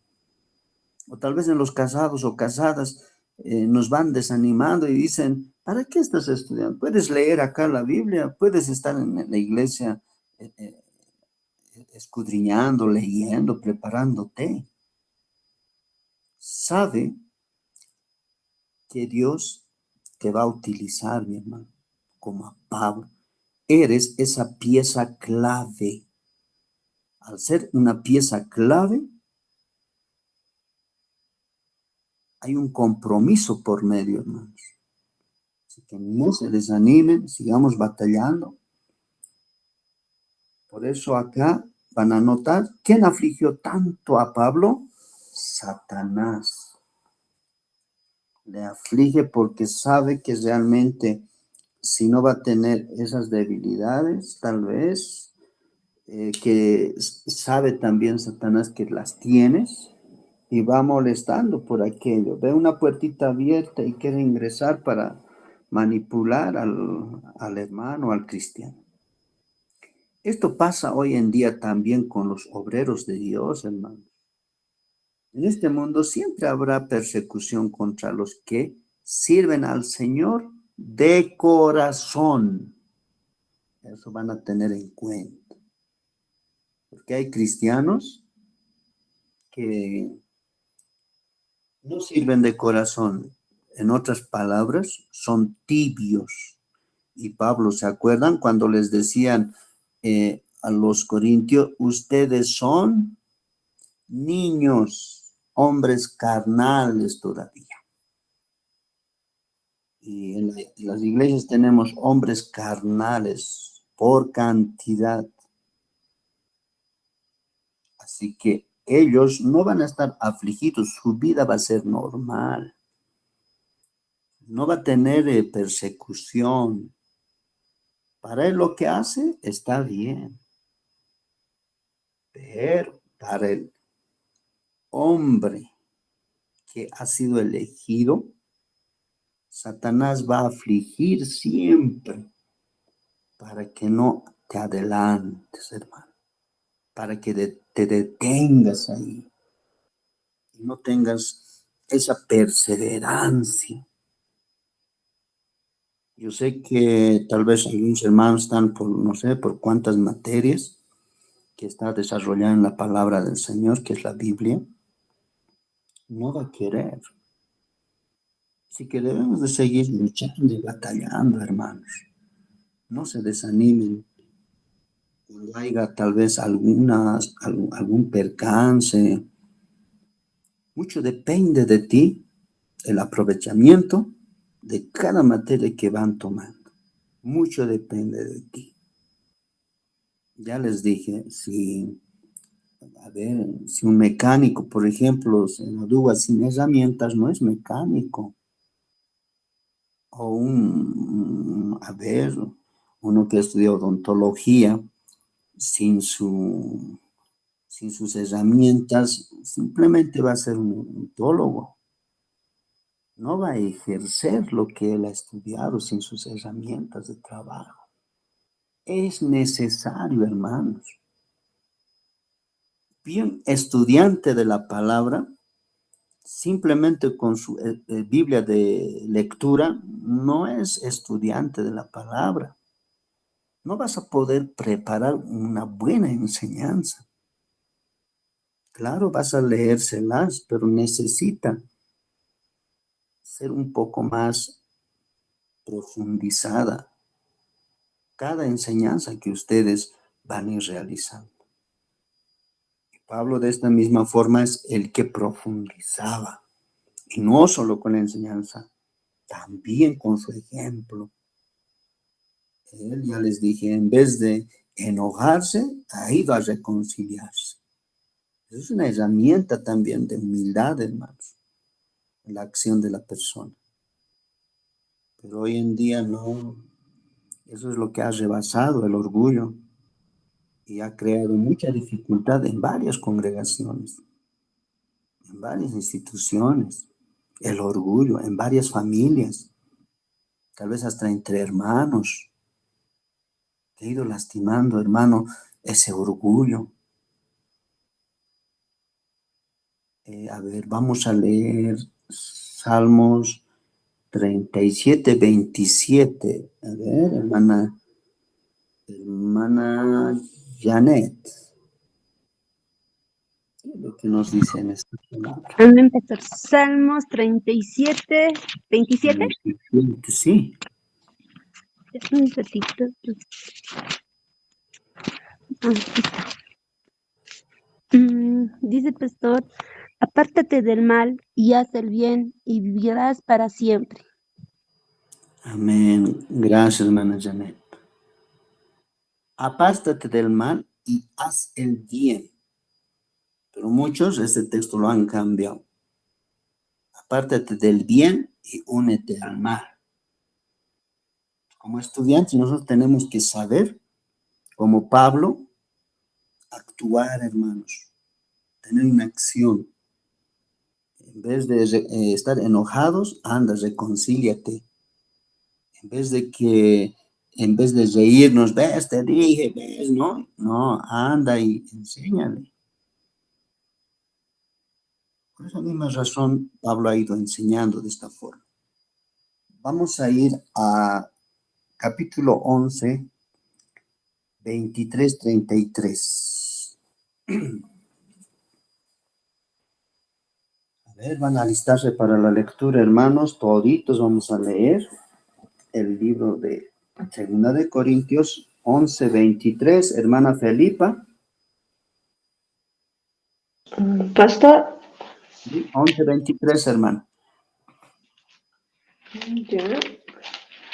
O tal vez en los casados o casadas nos van desanimando y dicen, ¿para qué estás estudiando? Puedes leer acá la Biblia, puedes estar en la iglesia escudriñando, leyendo, preparándote. Sabe que Dios te va a utilizar, mi hermano, como a Pablo. Eres esa pieza clave. Al ser una pieza clave, hay un compromiso por medio, hermanos. Así que no se desanimen, sigamos batallando. Por eso acá van a notar, ¿quién afligió tanto a Pablo? Satanás. Le aflige porque sabe que realmente si no va a tener esas debilidades, tal vez, que sabe también Satanás que las tienes y va molestando por aquello. Ve una puertita abierta y quiere ingresar para manipular al hermano, al cristiano. Esto pasa hoy en día también con los obreros de Dios, hermano. En este mundo siempre habrá persecución contra los que sirven al Señor de corazón. Eso van a tener en cuenta. Porque hay cristianos que no sirven de corazón. En otras palabras, son tibios. Y Pablo, ¿se acuerdan cuando les decían a los corintios, ustedes son niños, hombres carnales todavía? Y en las iglesias tenemos hombres carnales por cantidad. Así que ellos no van a estar afligidos, su vida va a ser normal. No va a tener persecución. Para él lo que hace está bien. Pero para el hombre que ha sido elegido, Satanás va a afligir siempre para que no te adelantes, hermano. Para que te detengas ahí y no tengas esa perseverancia. Yo sé que tal vez algunos hermanos están por, no sé, por cuántas materias que está desarrollada en la palabra del Señor, que es la Biblia. No va a querer. Así que debemos de seguir luchando y batallando, hermanos. No se desanimen. Cuando haya tal vez algún percance, mucho depende de ti, el aprovechamiento de cada materia que van tomando. Mucho depende de ti. Ya les dije, si un mecánico, por ejemplo, se gradúa sin herramientas, no es mecánico. O uno que estudia odontología sin sus herramientas, simplemente va a ser un odontólogo. no va a ejercer lo que él ha estudiado sin sus herramientas de trabajo. Es necesario, hermanos. Bien, estudiante de la palabra, simplemente con su Biblia de lectura, no es estudiante de la palabra. No vas a poder preparar una buena enseñanza. Claro, vas a leérselas, pero necesita ser un poco más profundizada cada enseñanza que ustedes van a ir realizando. Y Pablo de esta misma forma es el que profundizaba, y no solo con la enseñanza, también con su ejemplo. Él, ya les dije, en vez de enojarse, ha ido a reconciliarse. Es una herramienta también de humildad, hermanos, en la acción de la persona. Pero hoy en día no, eso es lo que ha rebasado el orgullo y ha creado mucha dificultad en varias congregaciones, en varias instituciones, el orgullo, en varias familias, tal vez hasta entre hermanos. Te ha ido lastimando, hermano, ese orgullo. A ver, vamos a leer Salmos 37, 27. A ver, hermana Janet. ¿Qué es lo que nos dice en esta palabra? Amén, pastor. Salmos 37, 27. 27, sí. Un ratito. Dice el pastor, apártate del mal y haz el bien y vivirás para siempre. Amén. Gracias, hermana Janet. Apártate del mal y haz el bien. Pero muchos este texto lo han cambiado. Apártate del bien y únete al mal. Como estudiantes nosotros tenemos que saber, como Pablo, actuar, hermanos, tener una acción. En vez de estar enojados, anda, reconcíliate. En vez de reírnos, ves, te dije, ves, no, anda y enséñale. Por esa misma razón, Pablo ha ido enseñando de esta forma. Vamos a ir a capítulo 11, 23, 33. A ver, van a alistarse para la lectura, hermanos, toditos vamos a leer el libro de Segunda de Corintios 11, 23, hermana Felipa. Pastor. 11, 23, hermana. Ya.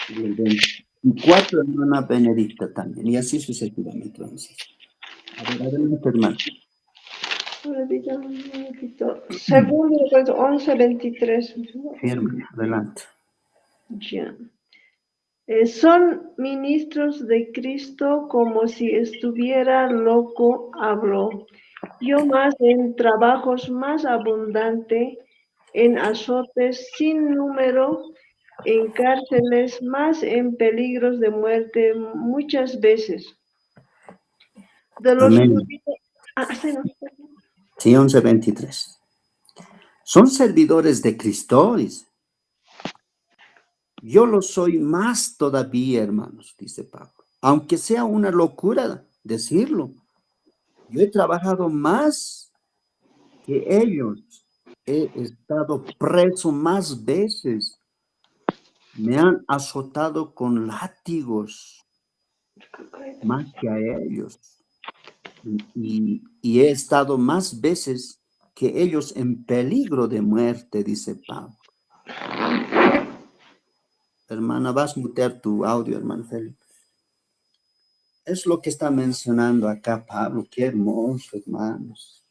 Y el 24, hermana Benedicta también, y así sucesivamente. A ver, adelante, hermano. Segundo de Corintios 11, 23. Firme, adelante. Ya. Son ministros de Cristo como si estuviera loco, hablo. Yo más en trabajos más abundante, en azotes sin número, en cárceles más en peligros de muerte muchas veces. De los Amén. judíos. Sí, 11, 23. Son servidores de Cristo. Yo lo soy más todavía, hermanos, dice Pablo. Aunque sea una locura decirlo, yo he trabajado más que ellos. He estado preso más veces. Me han azotado con látigos más que a ellos. Y he estado más veces que ellos en peligro de muerte, dice Pablo. Hermana, vas a mutear tu audio, hermano Felipe. Es lo que está mencionando acá Pablo. Qué hermoso, hermanos.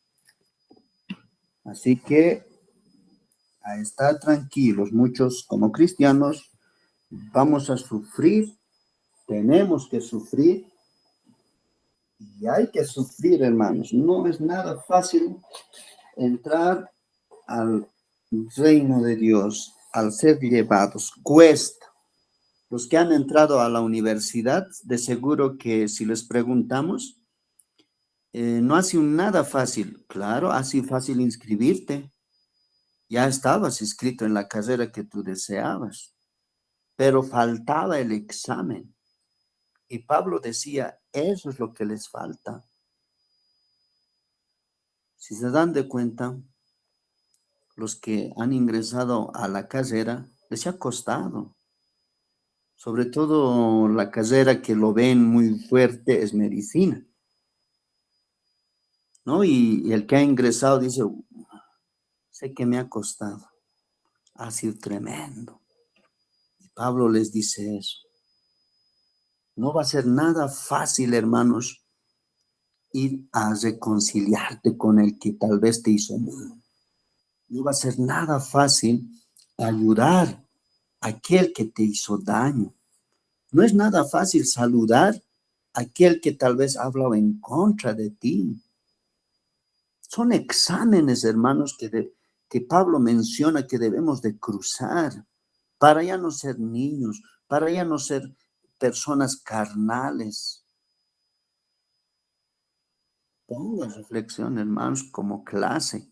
Así que a estar tranquilos. Muchos como cristianos vamos a sufrir. Tenemos que sufrir. Y hay que sufrir, hermanos. No es nada fácil entrar al reino de Dios. al ser llevados, cuesta. Los que han entrado a la universidad, de seguro que si les preguntamos, no ha sido nada fácil. Claro, ha sido fácil inscribirte. Ya estabas inscrito en la carrera que tú deseabas, pero faltaba el examen. Y Pablo decía, eso es lo que les falta. Si se dan de cuenta, los que han ingresado a la carrera, les ha costado. Sobre todo la carrera que lo ven muy fuerte es medicina, ¿no? Y el que ha ingresado dice, sé que me ha costado, ha sido tremendo. Y Pablo les dice eso. No va a ser nada fácil, hermanos, ir a reconciliarte con el que tal vez te hizo mal. No va a ser nada fácil ayudar a aquel que te hizo daño. No es nada fácil saludar a aquel que tal vez ha hablado en contra de ti. Son exámenes, hermanos, que Pablo menciona que debemos de cruzar para ya no ser niños, para ya no ser personas carnales. Ponga reflexión, hermanos, como clase.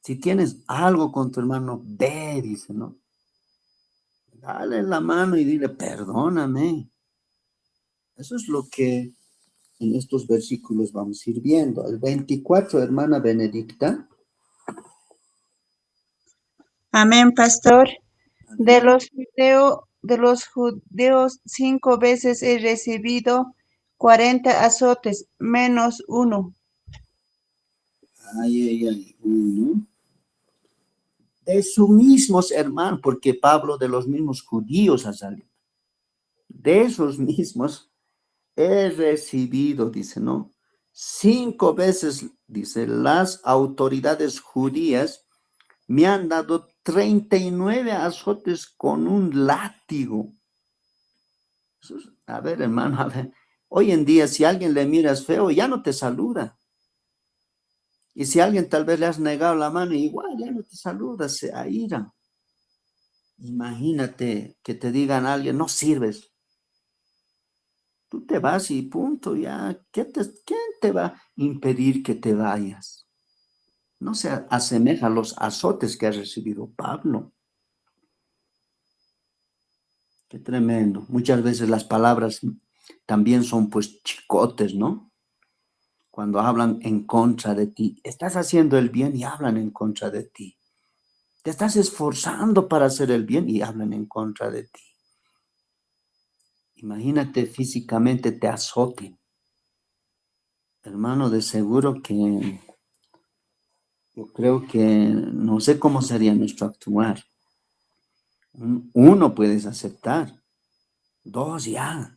Si tienes algo con tu hermano, ve, dice, ¿no? Dale la mano y dile, perdóname. Eso es lo que en estos versículos vamos a ir viendo. El 24, hermana Benedicta. Amén, pastor. De los judíos 5 veces he recibido 40 azotes, menos uno. Ay, uno. De sus mismos hermanos, porque Pablo de los mismos judíos ha salido. De esos mismos he recibido, dice, ¿no? 5 veces, dice, las autoridades judías me han dado 39 azotes con un látigo. A ver, hermano, a ver. Hoy en día, si a alguien le miras feo, ya no te saluda. Y si a alguien tal vez le has negado la mano, igual ya no te saluda, se aira. Imagínate que te digan a alguien, no sirves. Tú te vas y punto, ya. ¿Quién te va a impedir que te vayas? No se asemeja a los azotes que ha recibido Pablo. Qué tremendo. Muchas veces las palabras también son pues chicotes, ¿no? Cuando hablan en contra de ti. Estás haciendo el bien y hablan en contra de ti. Te estás esforzando para hacer el bien y hablan en contra de ti. Imagínate físicamente te azoten. Hermano, de seguro que yo creo que no sé cómo sería nuestro actuar. 1 puedes aceptar. 2 ya.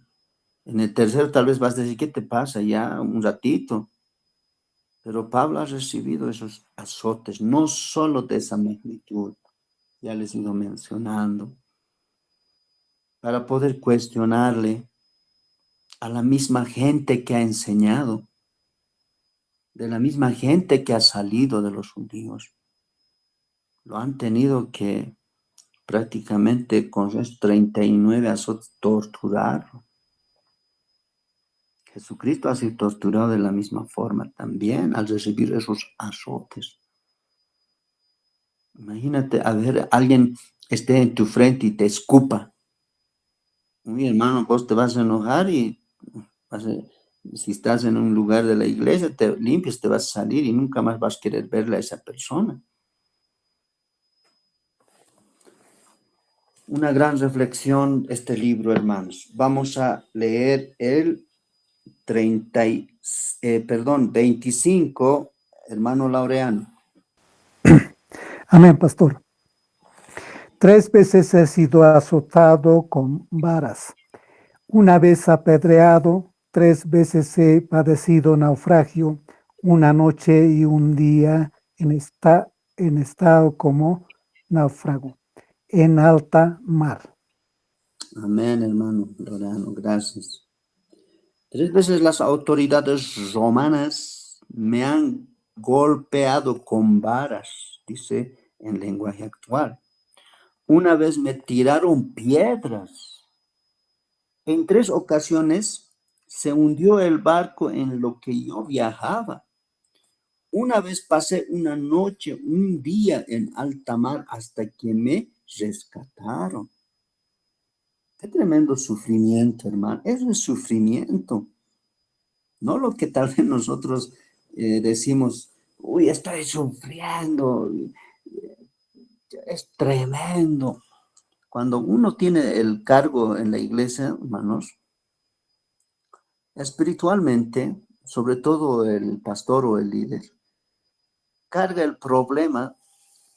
En el tercero tal vez vas a decir, ¿qué te pasa? Ya un ratito. Pero Pablo ha recibido esos azotes, no solo de esa magnitud, ya les he ido mencionando, para poder cuestionarle a la misma gente que ha enseñado, de la misma gente que ha salido de los judíos. Lo han tenido que prácticamente con esos 39 azotes torturar. Jesucristo ha sido torturado de la misma forma también al recibir esos azotes. Imagínate, a ver, alguien esté en tu frente y te escupa. Uy, hermano, vos te vas a enojar y si estás en un lugar de la iglesia, te limpias, te vas a salir y nunca más vas a querer verle a esa persona. Una gran reflexión este libro, hermanos. Vamos a leer el 25, hermano Laureano. Amén, pastor. 3 veces he sido azotado con varas, 1 vez apedreado, 3 veces he padecido naufragio, 1 noche y 1 día en estado como náufrago, en alta mar. Amén, hermano Laureano, gracias. 3 veces las autoridades romanas me han golpeado con varas, dice en lenguaje actual. Una vez me tiraron piedras. En 3 ocasiones se hundió el barco en lo que yo viajaba. Una vez pasé una noche, un día en alta mar hasta que me rescataron. Qué tremendo sufrimiento, hermano. Eso es sufrimiento. No lo que tal vez nosotros decimos, uy, estoy sufriendo. Es tremendo. Cuando uno tiene el cargo en la iglesia, hermanos, espiritualmente, sobre todo el pastor o el líder, carga el problema,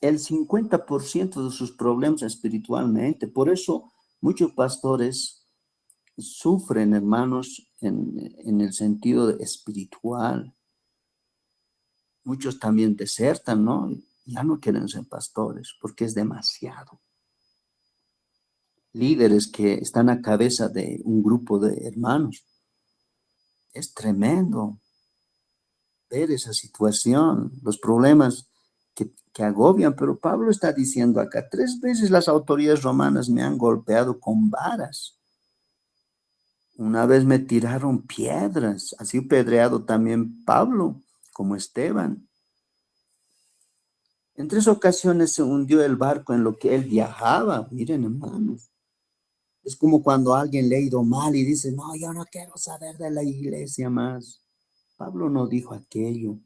el 50% de sus problemas espiritualmente. Por eso muchos pastores sufren, hermanos, en el sentido espiritual. Muchos también desertan, ¿no? Ya no quieren ser pastores porque es demasiado. Líderes que están a cabeza de un grupo de hermanos. Es tremendo ver esa situación, los problemas que agobian, pero Pablo está diciendo acá, 3 veces las autoridades romanas me han golpeado con varas. Una vez me tiraron piedras, así pedreado también Pablo, como Esteban. En 3 ocasiones se hundió el barco en lo que él viajaba. Miren, hermanos. Es como cuando alguien le ha ido mal y dice, no, yo no quiero saber de la iglesia más. Pablo no dijo aquello.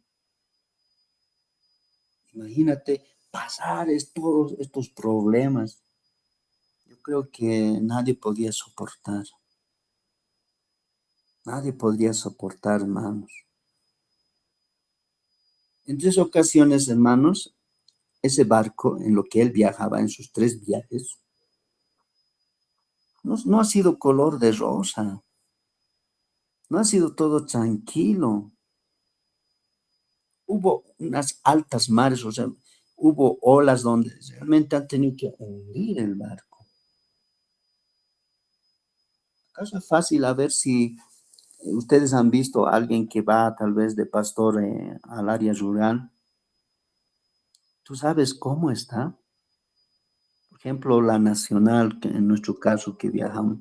Imagínate pasar todos estos problemas. Yo creo que nadie podía soportar. Nadie podría soportar, hermanos. En 3 ocasiones, hermanos, ese barco en lo que él viajaba en sus 3 viajes, no ha sido color de rosa. No ha sido todo tranquilo. Hubo unas altas mares, o sea, hubo olas donde realmente han tenido que hundir el barco. ¿Acaso es fácil a ver si ustedes han visto a alguien que va tal vez de pastor al área rural? ¿Tú sabes cómo está? Por ejemplo, la nacional, que en nuestro caso que viajamos.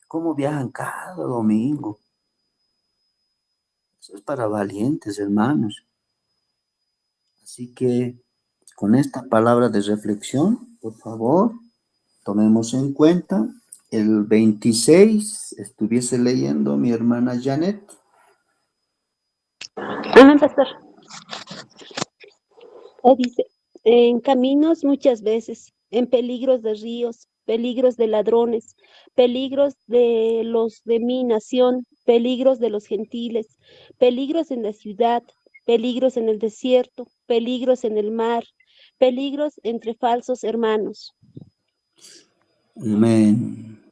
¿Cómo viajan cada domingo? Eso es para valientes, hermanos. Así que con esta palabra de reflexión, por favor, tomemos en cuenta el 26, estuviese leyendo mi hermana Janet. Amén, pastor. Dice, en caminos muchas veces, en peligros de ríos, peligros de ladrones, peligros de los de mi nación, peligros de los gentiles, peligros en la ciudad, peligros en el desierto, peligros en el mar, peligros entre falsos hermanos. Amén.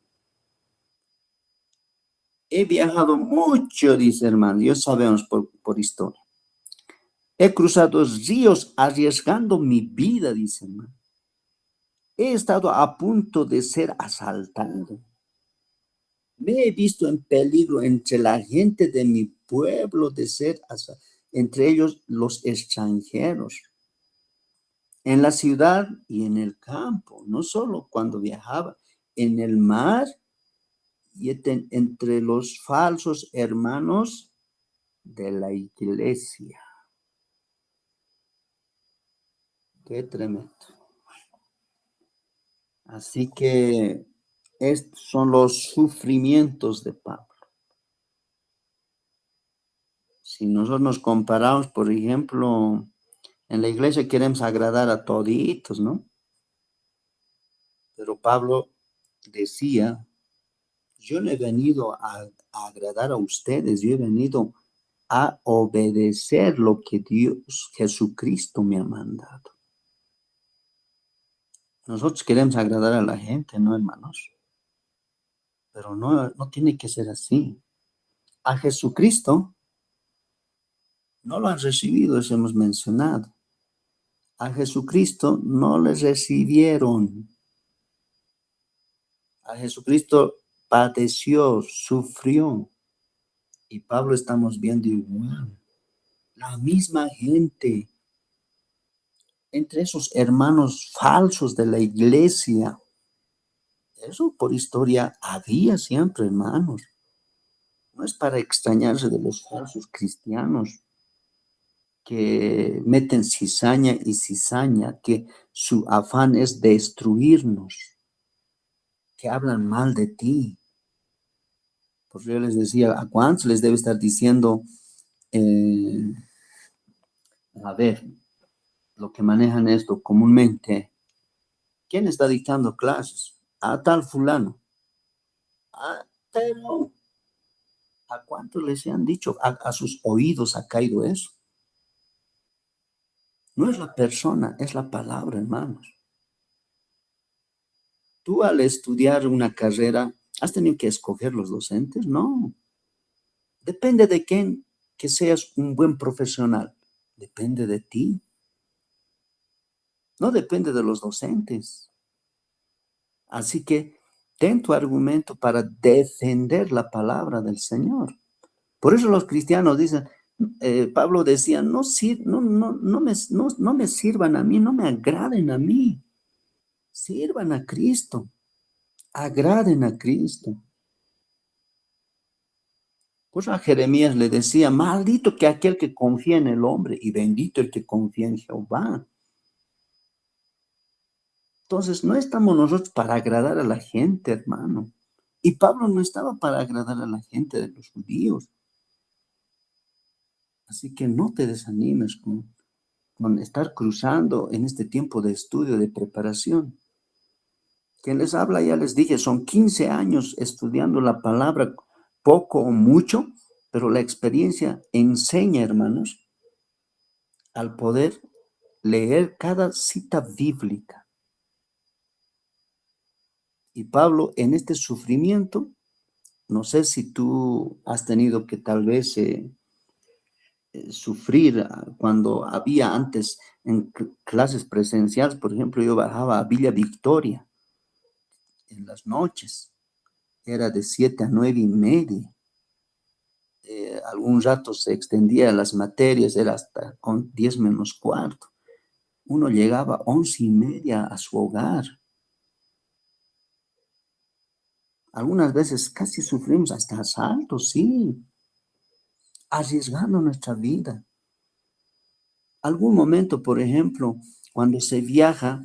He viajado mucho, dice hermano, ya sabemos por historia. He cruzado ríos arriesgando mi vida, dice hermano. He estado a punto de ser asaltado. Me he visto en peligro entre la gente de mi pueblo de ser asaltado, entre ellos los extranjeros. En la ciudad y en el campo, no solo cuando viajaba, en el mar y entre los falsos hermanos de la iglesia. Qué tremendo. Así que estos son los sufrimientos de Pablo. Si nosotros nos comparamos, por ejemplo, en la iglesia queremos agradar a toditos, ¿no? Pero Pablo decía, yo no he venido a agradar a ustedes, yo he venido a obedecer lo que Dios, Jesucristo me ha mandado. Nosotros queremos agradar a la gente, ¿no, hermanos? Pero no tiene que ser así. A Jesucristo no lo han recibido, eso hemos mencionado. A Jesucristo no le recibieron. A Jesucristo padeció, sufrió. Y Pablo estamos viendo igual. La misma gente. entre esos hermanos falsos de la iglesia. Eso por historia había siempre, hermanos. No es para extrañarse de los falsos cristianos que meten cizaña y cizaña, que su afán es destruirnos, que hablan mal de ti. Pues yo les decía, ¿a cuántos les debe estar diciendo, a ver, lo que manejan esto comúnmente? ¿Quién está dictando clases? A tal fulano. Pero ¿a cuántos les han dicho? A sus oídos ha caído eso. No es la persona, es la palabra, hermanos. Tú al estudiar una carrera, ¿has tenido que escoger los docentes? No. Depende de quién, que seas un buen profesional. Depende de ti. No depende de los docentes. Así que ten tu argumento para defender la palabra del Señor. Por eso los cristianos dicen, Pablo decía, no me sirvan a mí, no me agraden a mí. Sirvan a Cristo. Agraden a Cristo. Pues a Jeremías le decía, maldito que aquel que confía en el hombre y bendito el que confía en Jehová. Entonces, no estamos nosotros para agradar a la gente, hermano. Y Pablo no estaba para agradar a la gente de los judíos. Así que no te desanimes con estar cruzando en este tiempo de estudio, de preparación. Quien les habla, ya les dije, son 15 años estudiando la palabra, poco o mucho, pero la experiencia enseña, hermanos, al poder leer cada cita bíblica. Y Pablo, en este sufrimiento, no sé si tú has tenido que tal vez sufrir cuando había antes en clases presenciales, por ejemplo, yo bajaba a Villa Victoria en las noches, era de 7 a 9:30. Algún rato se extendía las materias, era hasta 10 menos cuarto. Uno llegaba 11:30 a su hogar. Algunas veces casi sufrimos hasta asaltos, sí, arriesgando nuestra vida. Algún momento, por ejemplo, cuando se viaja,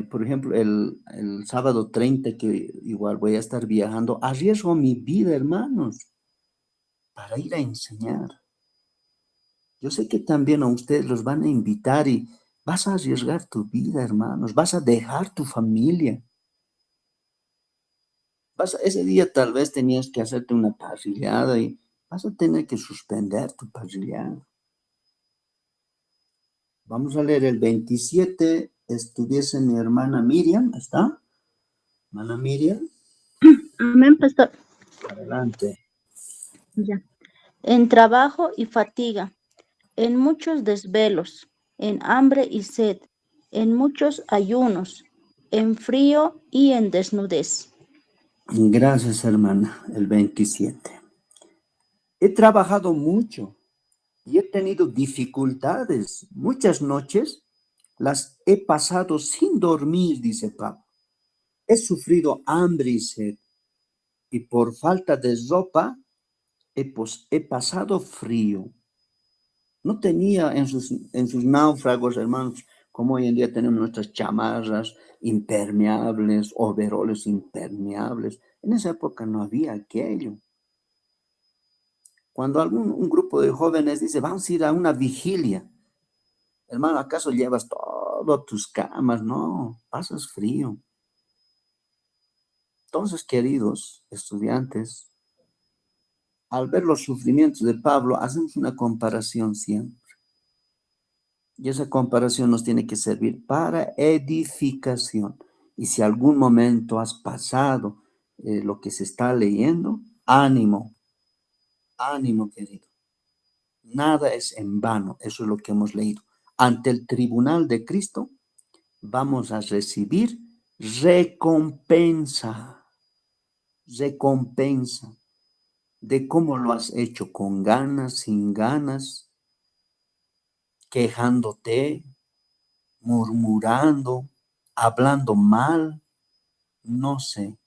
por ejemplo, el sábado 30, que igual voy a estar viajando, arriesgo mi vida, hermanos, para ir a enseñar. Yo sé que también a ustedes los van a invitar y vas a arriesgar tu vida, hermanos, vas a dejar tu familia. Ese día tal vez tenías que hacerte una parrillada y vas a tener que suspender tu parrillada. Vamos a leer el 27, estuviese mi hermana Miriam, ¿está? Hermana Miriam. Amén, pastor. Adelante. Ya. En trabajo y fatiga, en muchos desvelos, en hambre y sed, en muchos ayunos, en frío y en desnudez. Gracias, hermana. El 27. He trabajado mucho y he tenido dificultades. Muchas noches las he pasado sin dormir, dice Pablo. He sufrido hambre y sed y por falta de ropa he pasado frío. No tenía en sus náufragos, hermanos, como hoy en día tenemos nuestras chamarras impermeables, overoles impermeables. En esa época no había aquello. Cuando un grupo de jóvenes dice, vamos a ir a una vigilia, hermano, ¿acaso llevas todas tus camas? No, pasas frío. Entonces, queridos estudiantes, al ver los sufrimientos de Pablo, hacemos una comparación siempre. Y esa comparación nos tiene que servir para edificación. Y si algún momento has pasado lo que se está leyendo, ánimo, ánimo, querido. Nada es en vano, eso es lo que hemos leído. Ante el tribunal de Cristo vamos a recibir recompensa de cómo lo has hecho, con ganas, sin ganas, quejándote, murmurando, hablando mal, no sé,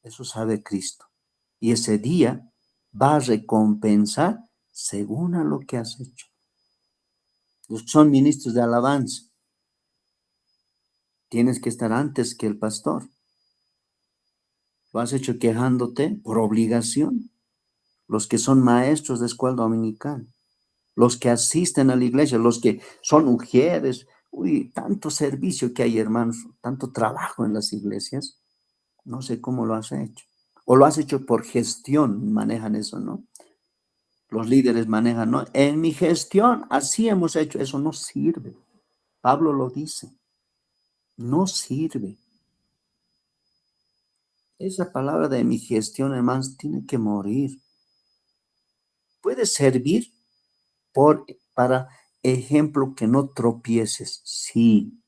eso sabe Cristo. Y ese día va a recompensar según a lo que has hecho. Los que son ministros de alabanza, tienes que estar antes que el pastor. Lo has hecho quejándote por obligación. Los que son maestros de escuela dominical, los que asisten a la iglesia, los que son mujeres, tanto servicio que hay, hermanos, tanto trabajo en las iglesias. No sé cómo lo has hecho. O lo has hecho por gestión, manejan eso, ¿no? Los líderes manejan, ¿no? En mi gestión, así hemos hecho. Eso no sirve. Pablo lo dice. No sirve. Esa palabra de mi gestión, hermanos, tiene que morir. Puede servir para ejemplo que no tropieces, sí,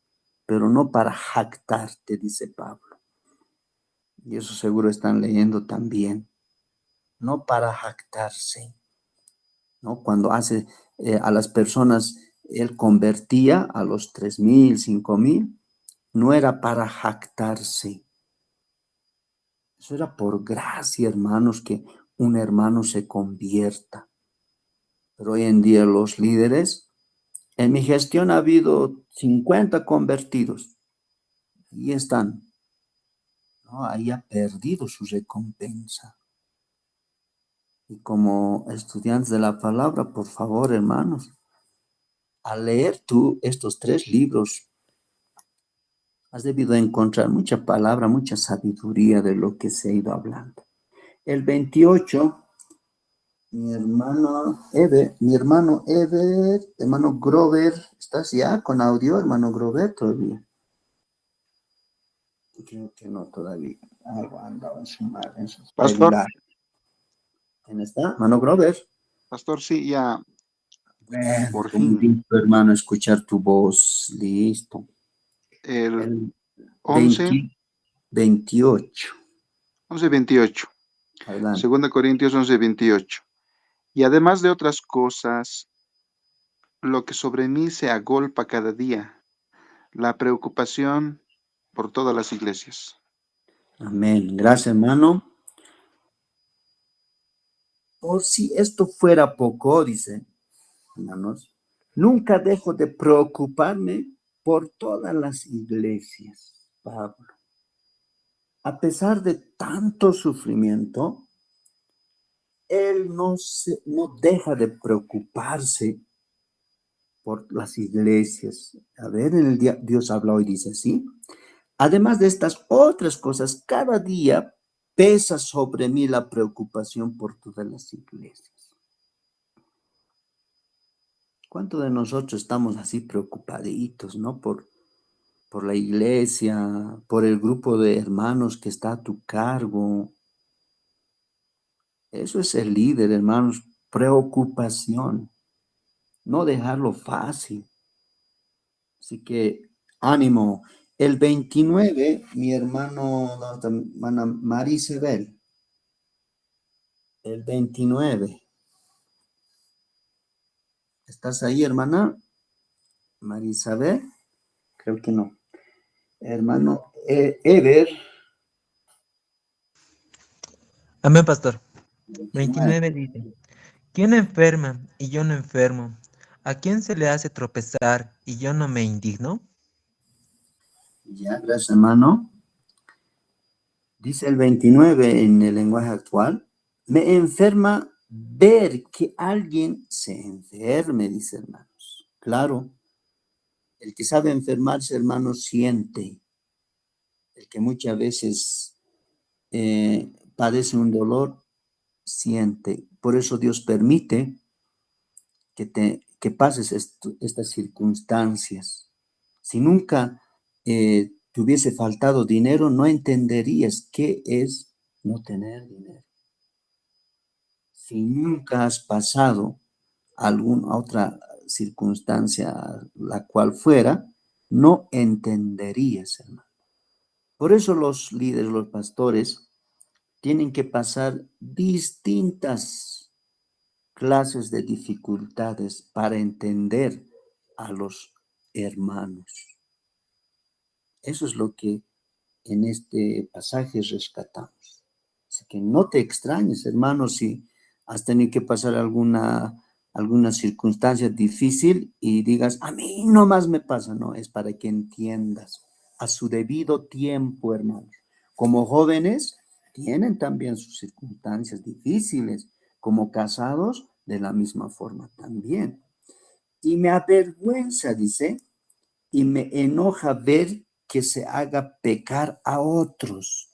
pero no para jactarte, dice Pablo. Y eso seguro están leyendo también. No para jactarse, ¿no? Cuando hace a las personas, él convertía a los 3,000, 5,000, no era para jactarse. Eso era por gracia, hermanos, que un hermano se convierta. Pero hoy en día los líderes, en mi gestión ha habido 50 convertidos y están, ¿no? Ahí ha perdido su recompensa. Y como estudiantes de la palabra, por favor, hermanos, al leer tú estos 3 libros, has debido encontrar mucha palabra, mucha sabiduría de lo que se ha ido hablando. El 28, mi hermano Grover, ¿estás ya con audio, hermano Grover, todavía? Creo que no todavía. Algo andaba en su Pastor, celular. ¿Quién está? Hermano Grover. pastor, sí, ya, Bueno, por un fin. gusto, hermano, escuchar tu voz. Listo. El El 11, 28. 11:28. Adelante. 2 Corintios 11:28. Y además de otras cosas, lo que sobre mí se agolpa cada día, la preocupación por todas las iglesias. Amén. Gracias, hermano. Por si esto fuera poco, dice, hermanos, nunca dejo de preocuparme por todas las iglesias, Pablo. A pesar de tanto sufrimiento, él no deja de preocuparse por las iglesias. A ver, en el día, Dios habla hoy, dice así. Además de estas otras cosas, cada día pesa sobre mí la preocupación por todas las iglesias. ¿Cuántos de nosotros estamos así preocupaditos, ¿no? Por la iglesia, por el grupo de hermanos que está a tu cargo. Eso es el líder, hermanos, preocupación, no dejarlo fácil. Así que ánimo. El 29, mi hermana Marisabel, el 29. ¿Estás ahí, hermana Marisabel? Creo que no. Hermano Ever. Amén, pastor. 29. 29 dice, ¿quién enferma y yo no enfermo? ¿A quién se le hace tropezar y yo no me indigno? Ya, gracias, hermano. Dice el 29 en el lenguaje actual, me enferma ver que alguien se enferme, dice, hermanos. Claro, el que sabe enfermarse, hermanos, siente. El que muchas veces padece un dolor, siente. Por eso Dios permite que pases estas circunstancias. Si nunca te hubiese faltado dinero, no entenderías qué es no tener dinero. Si nunca has pasado alguna otra circunstancia, la cual fuera, no entenderías, hermano. Por eso los líderes, los pastores, tienen que pasar distintas clases de dificultades para entender a los hermanos. Eso es lo que en este pasaje rescatamos. Así que no te extrañes, hermano, si has tenido que pasar alguna circunstancia difícil y digas, a mí nomás me pasa. No, es para que entiendas a su debido tiempo, hermanos. Como jóvenes, tienen también sus circunstancias difíciles. Como casados, de la misma forma también. Y me avergüenza, dice, y me enoja ver que se haga pecar a otros.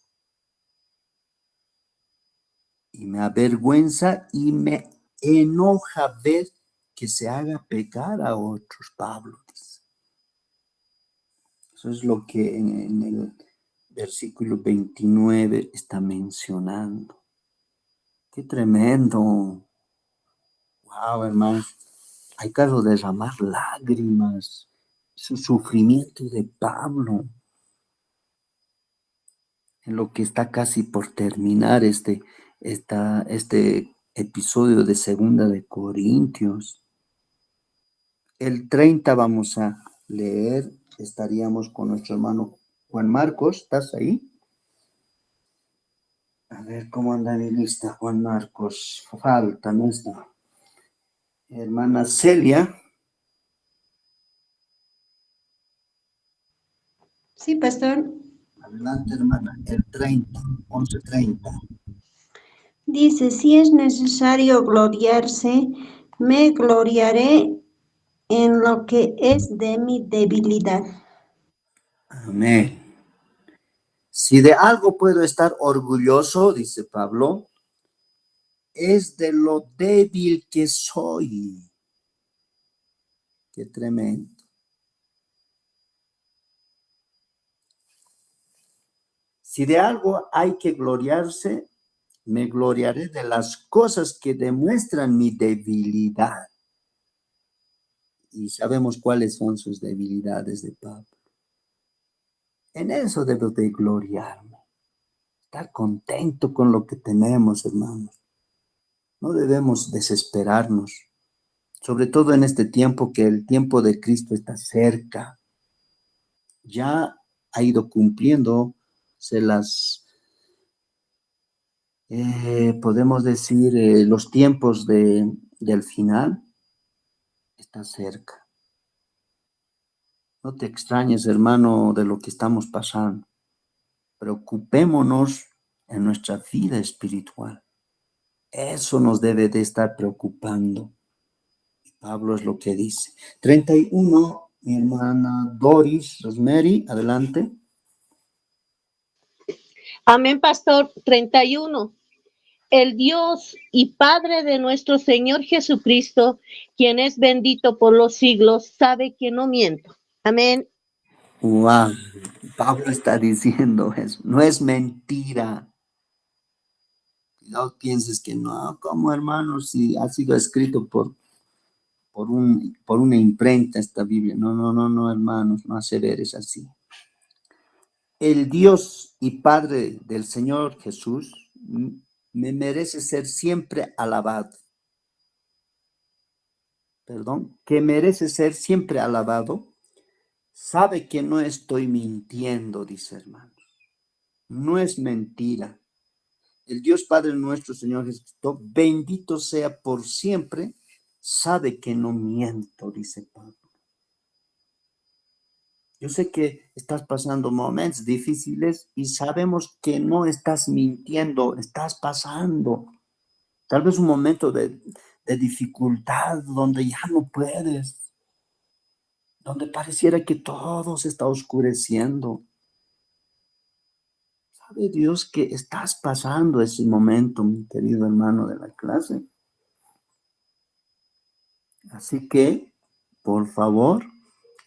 Y me avergüenza y me enoja ver que se haga pecar a otros, Pablo dice. Eso es lo que en el versículo 29 está mencionando. Qué tremendo. Wow, hermanos. Hay que derramar lágrimas. Su sufrimiento de Pablo. En lo que está casi por terminar este episodio de Segunda de Corintios. El 30 vamos a leer, estaríamos con nuestro hermano Juan Marcos, ¿estás ahí? A ver cómo anda mi lista, Juan Marcos, falta, no está. Hermana Celia. Sí, pastor. Adelante, hermana, el 30, 11:30. Dice, si es necesario gloriarse, me gloriaré en lo que es de mi debilidad. Amén. Si de algo puedo estar orgulloso, dice Pablo, es de lo débil que soy. Qué tremendo. Si de algo hay que gloriarse, me gloriaré de las cosas que demuestran mi debilidad. Y sabemos cuáles son sus debilidades de Pablo. En eso debo de gloriarme. Estar contento con lo que tenemos, hermanos. No debemos desesperarnos. Sobre todo en este tiempo, que el tiempo de Cristo está cerca. Ya ha ido cumpliéndose podemos decir, los tiempos del final. Está cerca. No te extrañes, hermano, de lo que estamos pasando. Preocupémonos en nuestra vida espiritual. Eso nos debe de estar preocupando. Pablo es lo que dice. 31, mi hermana Doris Rosemary, adelante. Amén, pastor. 31. El Dios y Padre de nuestro Señor Jesucristo, quien es bendito por los siglos, sabe que no miento. Amén. Wow, Pablo está diciendo eso. No es mentira. No pienses que no, como hermano, si ha sido escrito por una imprenta esta Biblia. No, hermanos, no aseveres así. El Dios y Padre del Señor Jesús me merece ser siempre alabado. Que merece ser siempre alabado. Sabe que no estoy mintiendo, dice hermanos. No es mentira. El Dios Padre nuestro Señor Jesucristo, bendito sea por siempre, sabe que no miento, dice Pablo. Yo sé que estás pasando momentos difíciles y sabemos que no estás mintiendo, estás pasando. Tal vez un momento de dificultad donde ya no puedes, donde pareciera que todo se está oscureciendo. ¿Sabe Dios que estás pasando ese momento, mi querido hermano de la clase? Así que, por favor,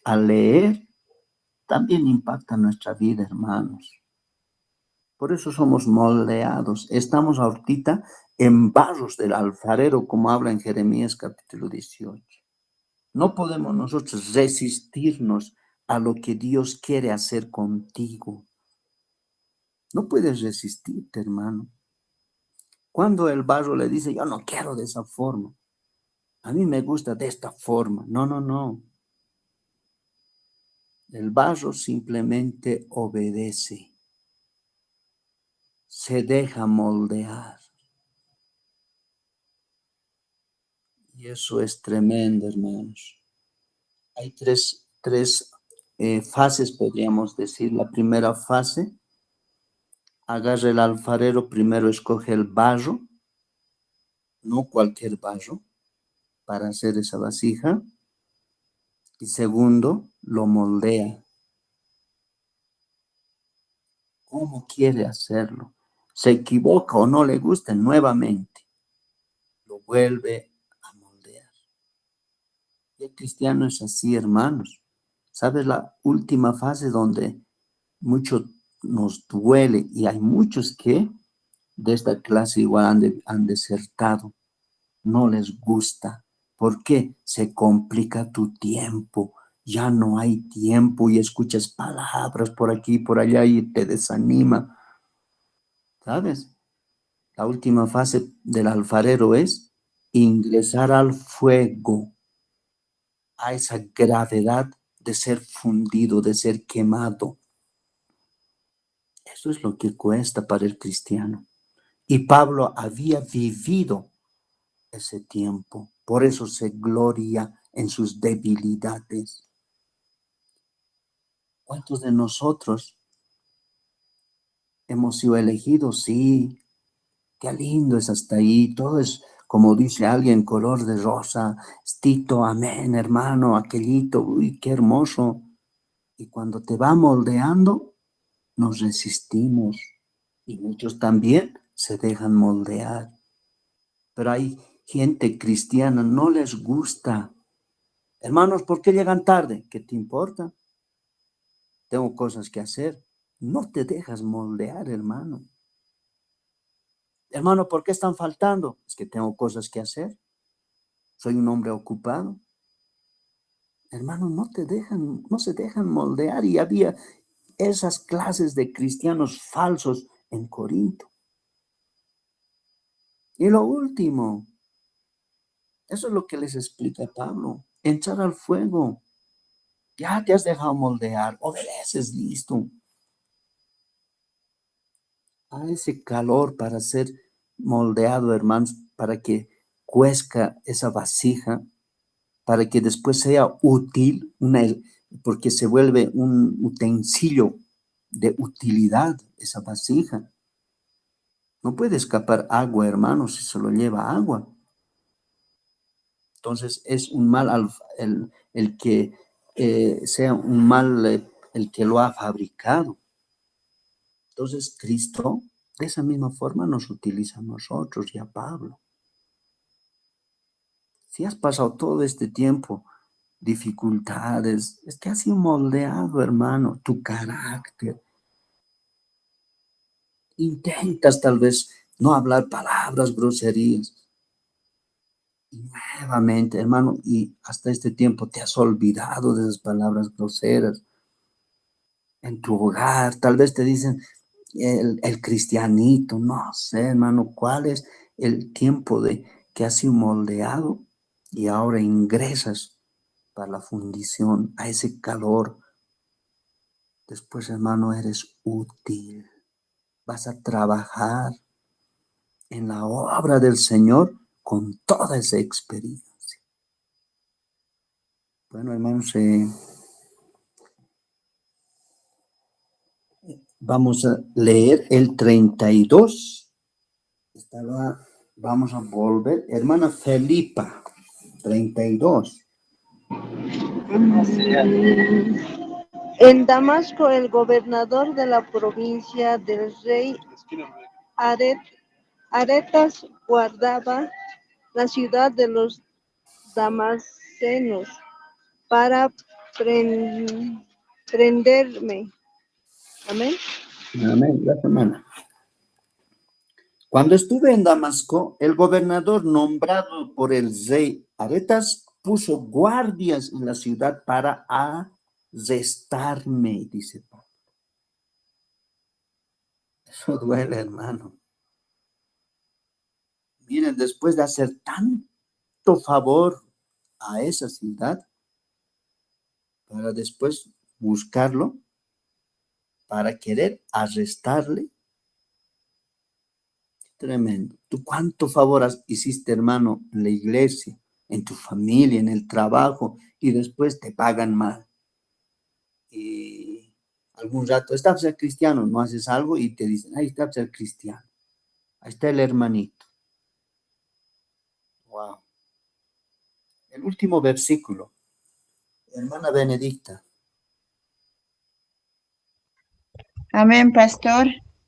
al leer, también impacta nuestra vida, hermanos. Por eso somos moldeados. Estamos ahorita en barros del alfarero, como habla en Jeremías capítulo 18. No podemos nosotros resistirnos a lo que Dios quiere hacer contigo. No puedes resistirte, hermano. Cuando el barro le dice, yo no quiero de esa forma, a mí me gusta de esta forma. No. El barro simplemente obedece, se deja moldear. Y eso es tremendo, hermanos. Hay tres fases, podríamos decir. La primera fase, agarra el alfarero, primero escoge el barro, no cualquier barro, para hacer esa vasija. Y segundo, lo moldea. ¿Cómo quiere hacerlo? Se equivoca o no le gusta, nuevamente lo vuelve a moldear. Y el cristiano es así, hermanos. ¿Sabes? La última fase donde mucho nos duele, y hay muchos que de esta clase igual han desertado, no les gusta. ¿Por qué? Se complica tu tiempo, ya no hay tiempo y escuchas palabras por aquí y por allá y te desanima. ¿Sabes? La última fase del alfarero es ingresar al fuego, a esa gravedad de ser fundido, de ser quemado. Eso es lo que cuesta para el cristiano. Y Pablo había vivido ese tiempo, por eso se gloria en sus debilidades. ¿Cuántos de nosotros hemos sido elegidos? Sí, qué lindo es hasta ahí, todo es, como dice alguien, color de rosa, Tito, amén, hermano, aquellito, uy, qué hermoso. Y cuando te va moldeando, nos resistimos. Y muchos también se dejan moldear. Pero hay gente cristiana, no les gusta. Hermanos, ¿por qué llegan tarde? ¿Qué te importa? Tengo cosas que hacer. No te dejas moldear, hermano. Hermano, ¿por qué están faltando? Es que tengo cosas que hacer. Soy un hombre ocupado. Hermano, no se dejan moldear. Y había esas clases de cristianos falsos en Corinto. Y lo último, eso es lo que les explica Pablo, entrar al fuego. Ya te has dejado moldear, obedeces, listo. A ese calor para ser moldeado, hermanos, para que cuezca esa vasija, para que después sea útil, porque se vuelve un utensilio de utilidad esa vasija. No puede escapar agua, hermanos, si se lo lleva agua. Entonces es un mal el que sea un mal el que lo ha fabricado. Entonces Cristo de esa misma forma nos utiliza a nosotros y a Pablo. Si has pasado todo este tiempo, dificultades, es que has sido moldeado, hermano, tu carácter. Intentas tal vez no hablar palabras, groserías. Y nuevamente, hermano, y hasta este tiempo te has olvidado de esas palabras groseras. En tu hogar, tal vez te dicen el cristianito, no sé, hermano, cuál es el tiempo de que has sido moldeado y ahora ingresas para la fundición, a ese calor. Después, hermano, eres útil. Vas a trabajar en la obra del Señor con toda esa experiencia. Bueno, hermanos, vamos a leer el 32. Vamos a volver. Hermana Felipa, 32. En Damasco, el gobernador de la provincia del rey Aretas guardaba la ciudad de los damascenos para prenderme. Amén. Amén, gracias, hermana. Cuando estuve en Damasco, el gobernador nombrado por el rey Aretas puso guardias en la ciudad para arrestarme, dice Pablo. Eso duele, hermano. Miren, después de hacer tanto favor a esa ciudad, para después buscarlo para querer arrestarle. Tremendo. ¿Tú cuánto favor hiciste, hermano, en la iglesia, en tu familia, en el trabajo, y después te pagan mal? Y algún rato, está ser cristiano, no haces algo y te dicen, ahí está ser cristiano, ahí está el hermanito. Wow. El último versículo, hermana Benedicta. Amén, pastor.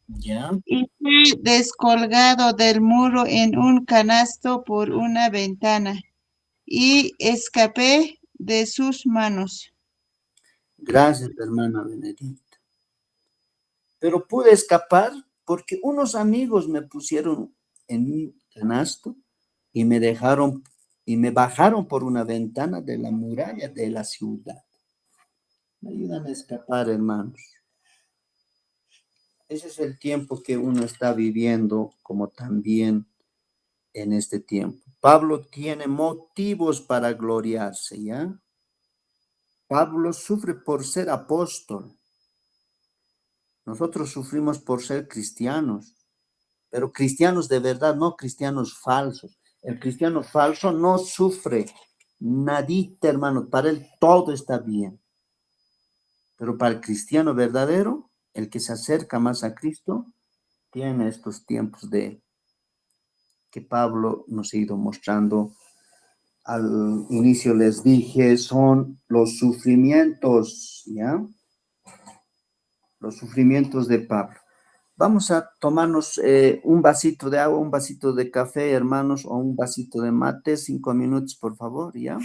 Ya. Y fue descolgado del muro en un canasto por una ventana, y escapé de sus manos. Gracias, hermana Benedicta. Pero pude escapar porque unos amigos me pusieron en un canasto y me dejaron y me bajaron por una ventana de la muralla de la ciudad. Me ayudan a escapar, hermanos. Ese es el tiempo que uno está viviendo, como también en este tiempo. Pablo tiene motivos para gloriarse, ¿ya? Pablo sufre por ser apóstol. Nosotros sufrimos por ser cristianos, pero cristianos de verdad, no cristianos falsos. El cristiano falso no sufre nadita, hermano. Para él todo está bien. Pero para el cristiano verdadero, el que se acerca más a Cristo, tiene estos tiempos de que Pablo nos ha ido mostrando. Al inicio les dije, son los sufrimientos, ¿ya? Los sufrimientos de Pablo. Vamos a tomarnos un vasito de agua, un vasito de café, hermanos, o un vasito de mate, 5 minutos, por favor, ¿ya?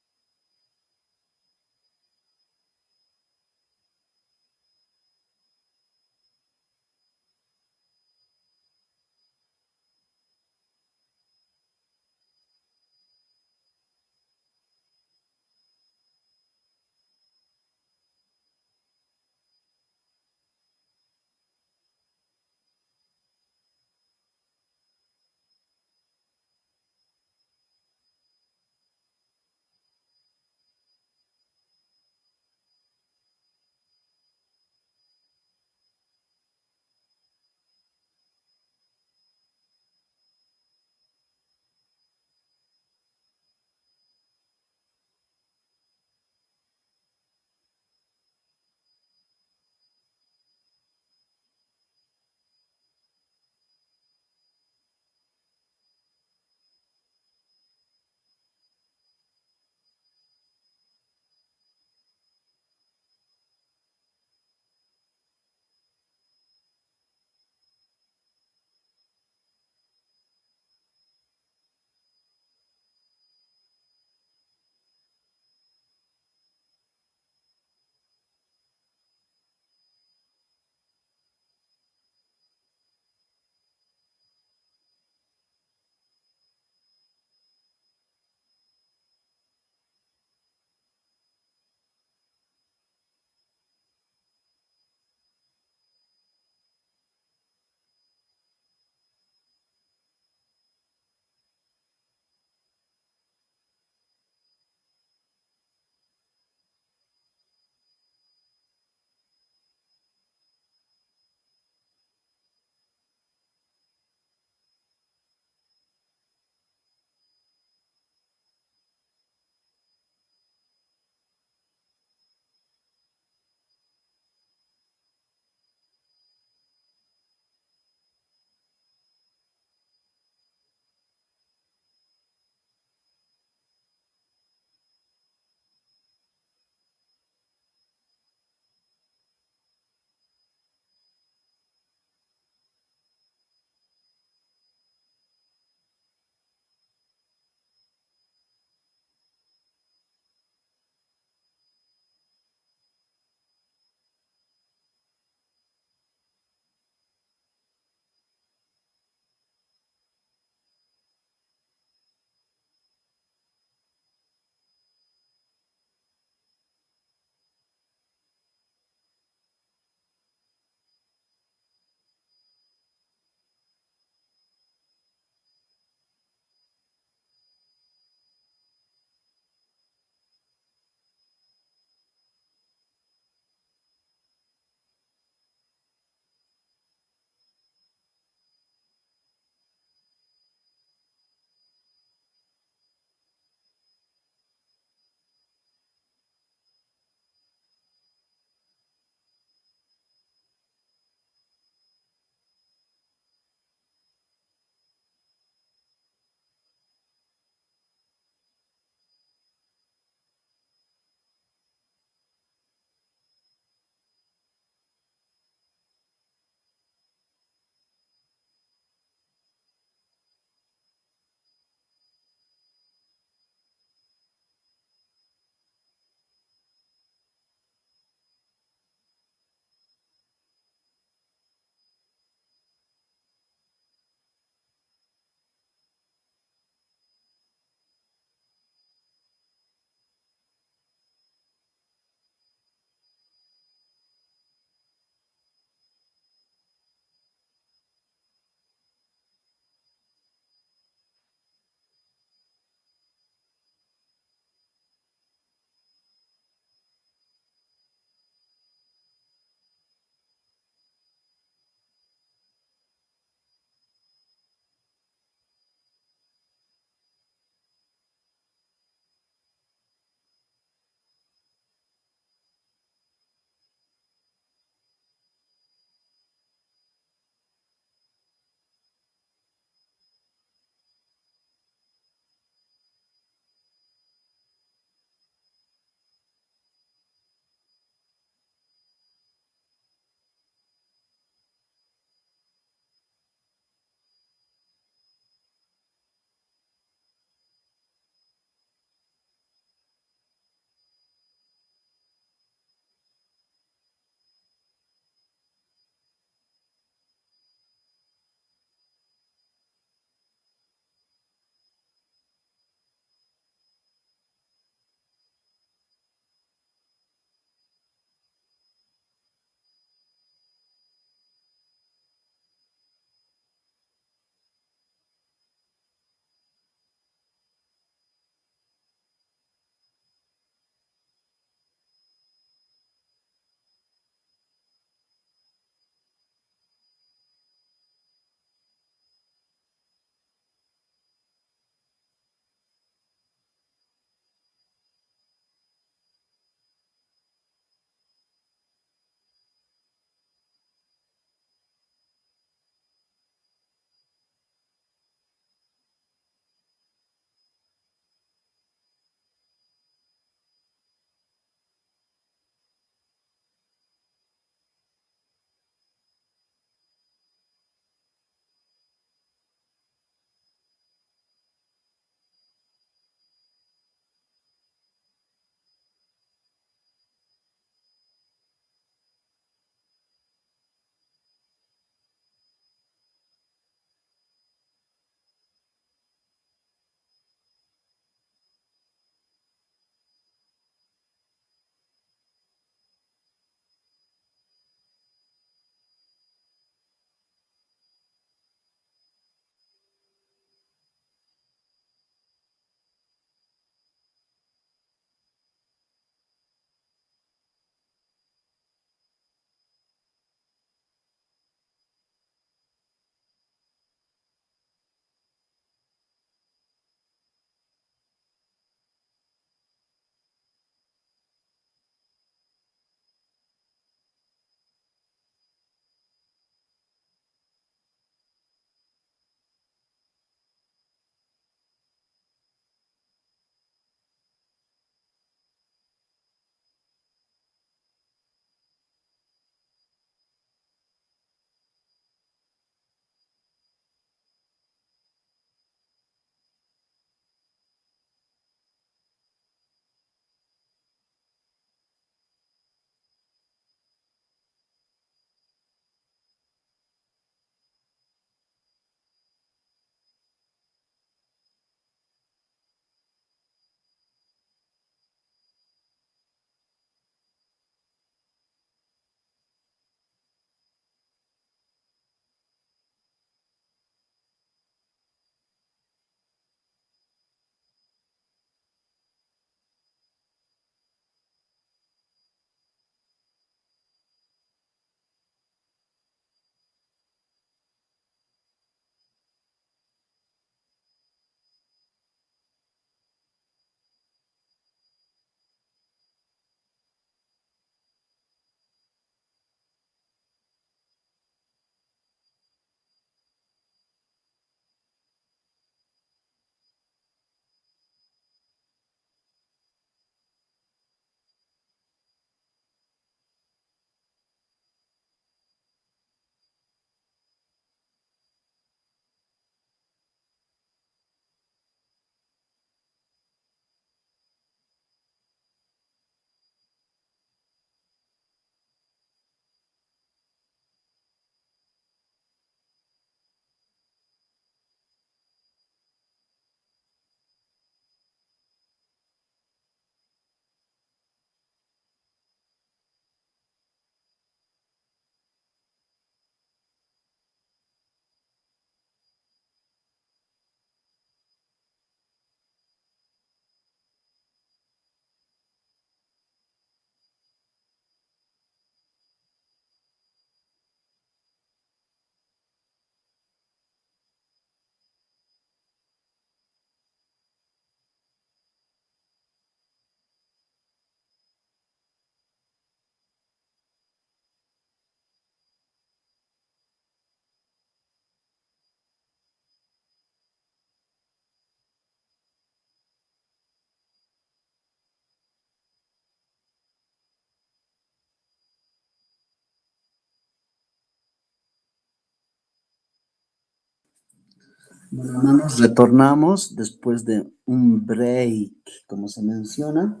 Bueno, hermanos, retornamos después de un break, como se menciona.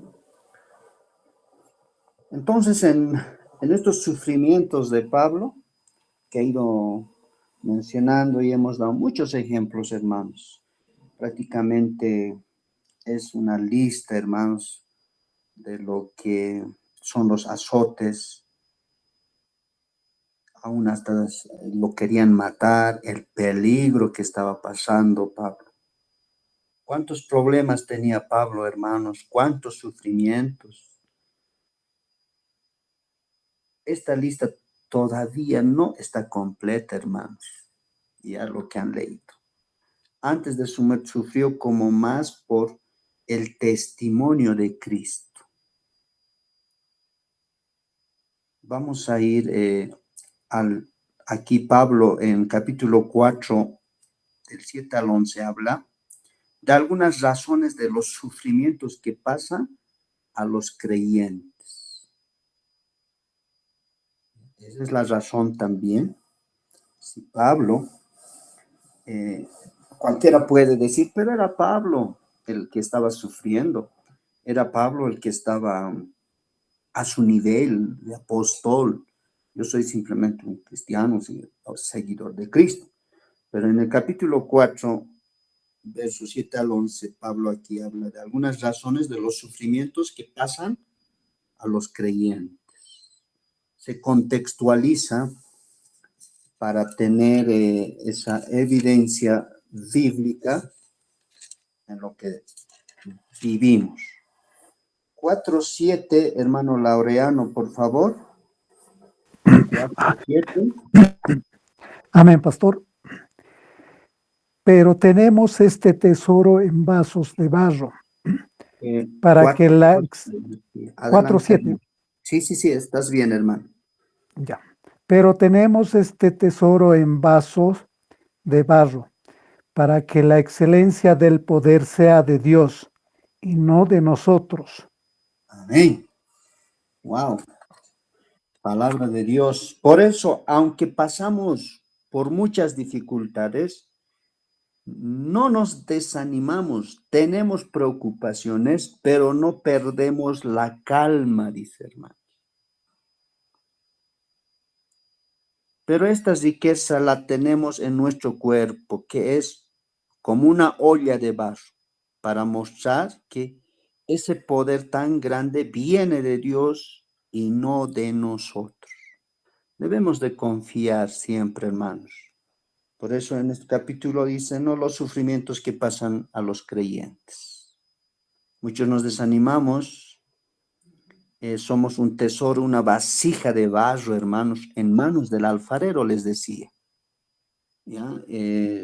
Entonces, en estos sufrimientos de Pablo, que he ido mencionando y hemos dado muchos ejemplos, hermanos, prácticamente es una lista, hermanos, de lo que son los azotes, aún hasta lo querían matar, el peligro que estaba pasando Pablo. ¿Cuántos problemas tenía Pablo, hermanos? ¿Cuántos sufrimientos? Esta lista todavía no está completa, hermanos, ya lo que han leído. Antes de sufrió como más por el testimonio de Cristo. Vamos a ir aquí Pablo en capítulo 4, del 7 al 11, habla de algunas razones de los sufrimientos que pasan a los creyentes. Esa es la razón también. Si Pablo, cualquiera puede decir, pero era Pablo el que estaba sufriendo, era Pablo el que estaba a su nivel de apóstol. Yo soy simplemente un cristiano, seguidor de Cristo. Pero en el capítulo 4, versos 7 al 11, Pablo aquí habla de algunas razones de los sufrimientos que pasan a los creyentes. Se contextualiza para tener esa evidencia bíblica en lo que vivimos. 4:7, hermano Laureano, por favor. 4:7. Amén, pastor. Pero tenemos este tesoro en vasos de barro, para que la... 4:7. Sí, estás bien, hermano. Ya. Pero tenemos este tesoro en vasos de barro, para que la excelencia del poder sea de Dios y no de nosotros. Amén. Wow. Palabra de Dios. Por eso, aunque pasamos por muchas dificultades, no nos desanimamos, tenemos preocupaciones, pero no perdemos la calma, dice hermano. Pero esta riqueza la tenemos en nuestro cuerpo, que es como una olla de barro, para mostrar que ese poder tan grande viene de Dios y no de nosotros. Debemos de confiar siempre, hermanos. Por eso en este capítulo dice, no los sufrimientos que pasan a los creyentes. Muchos nos desanimamos, somos un tesoro, una vasija de barro, hermanos, en manos del alfarero, les decía. ¿Ya?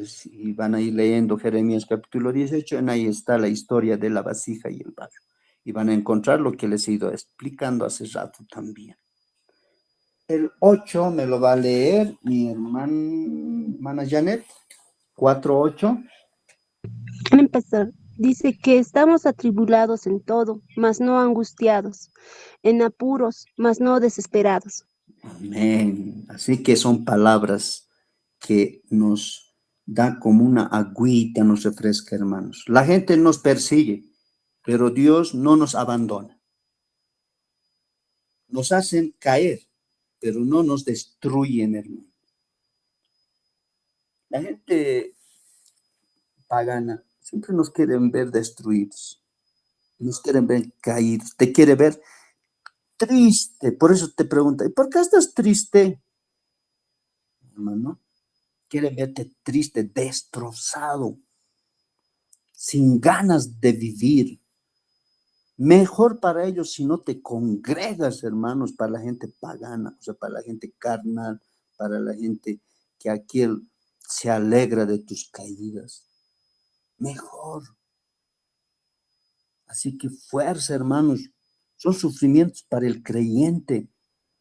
Si van a ir leyendo Jeremías capítulo 18, en ahí está la historia de la vasija y el barro. Y van a encontrar lo que les he ido explicando hace rato también. El 8 me lo va a leer mi hermana Janet. 4:8. Pastor, dice que estamos atribulados en todo, mas no angustiados, en apuros, mas no desesperados. Amén. Así que son palabras que nos da como una agüita, nos refresca, hermanos. La gente nos persigue, pero Dios no nos abandona. Nos hacen caer, pero no nos destruyen, hermano. La gente pagana siempre nos quieren ver destruidos, nos quieren ver caídos, te quiere ver triste. Por eso te pregunta, ¿y por qué estás triste, hermano? Quieren verte triste, destrozado, sin ganas de vivir. Mejor para ellos si no te congregas, hermanos, para la gente pagana, o sea, para la gente carnal, para la gente que aquí se alegra de tus caídas. Mejor. Así que fuerza, hermanos, son sufrimientos para el creyente.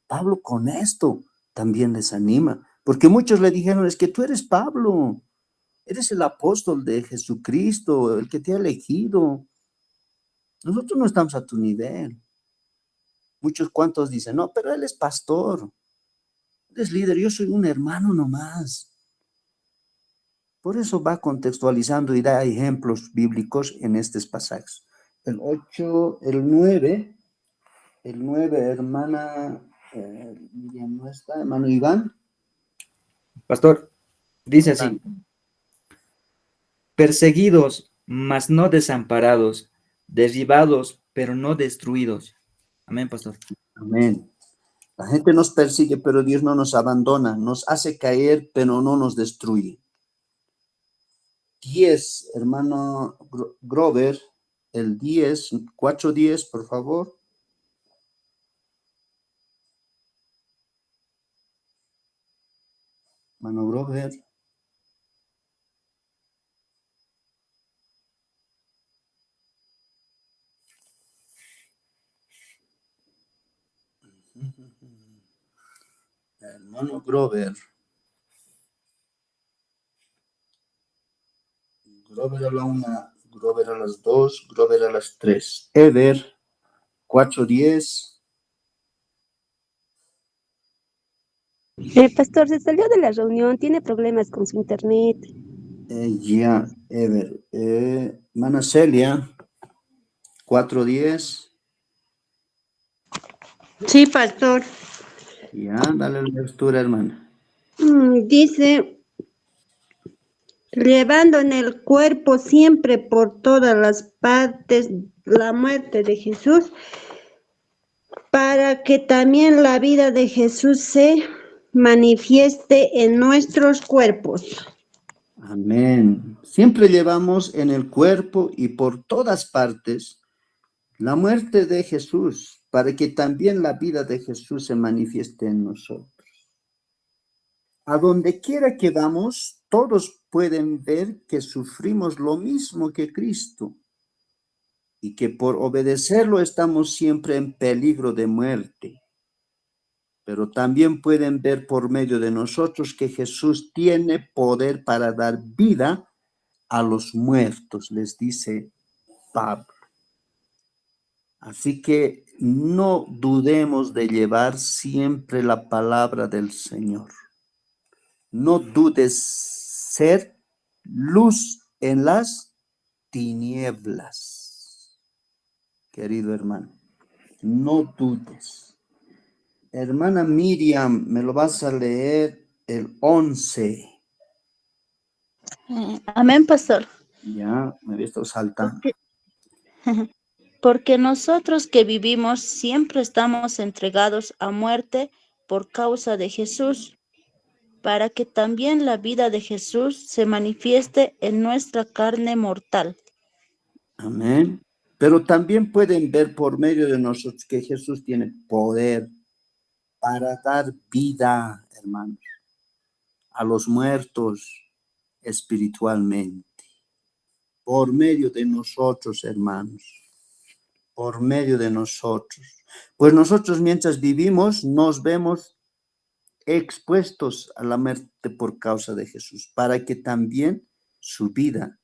Pablo con esto también les anima, porque muchos le dijeron, es que tú eres Pablo, eres el apóstol de Jesucristo, el que te ha elegido. Nosotros no estamos a tu nivel. Muchos cuantos dicen, no, pero él es pastor, él es líder, yo soy un hermano nomás. Por eso va contextualizando y da ejemplos bíblicos en estos pasajes. El 8, el 9, hermana, ya no está, hermano Iván. Pastor, dice así: perseguidos, mas no desamparados, derribados, pero no destruidos. Amén, pastor. Amén. La gente nos persigue, pero Dios no nos abandona, nos hace caer, pero no nos destruye. 10, hermano Grover, el 10, 4:10, por favor. Hermano Grover. Hermano Grover. Grover a la 1, Grover a las 2, Grover a las 3. Ever, 4:10. El pastor se salió de la reunión, tiene problemas con su internet. Ya, Ever. Hermana Celia, 4:10. Sí, pastor. Ya, dale la lectura, hermana. Dice, llevando en el cuerpo siempre por todas las partes la muerte de Jesús, para que también la vida de Jesús se manifieste en nuestros cuerpos. Amén. Siempre llevamos en el cuerpo y por todas partes la muerte de Jesús, para que también la vida de Jesús se manifieste en nosotros. A donde quiera que vamos, todos pueden ver que sufrimos lo mismo que Cristo y que por obedecerlo estamos siempre en peligro de muerte. Pero también pueden ver por medio de nosotros que Jesús tiene poder para dar vida a los muertos, les dice Pablo. Así que no dudemos de llevar siempre la palabra del Señor. No dudes ser luz en las tinieblas, querido hermano. No dudes. Hermana Miriam, me lo vas a leer el 11. Amén, pastor. Ya, me he visto saltando. Porque nosotros que vivimos siempre estamos entregados a muerte por causa de Jesús, para que también la vida de Jesús se manifieste en nuestra carne mortal. Amén. Pero también pueden ver por medio de nosotros que Jesús tiene poder para dar vida, hermanos, a los muertos espiritualmente. Por medio de nosotros, hermanos. Por medio de nosotros. Pues nosotros mientras vivimos nos vemos expuestos a la muerte por causa de Jesús, para que también su vida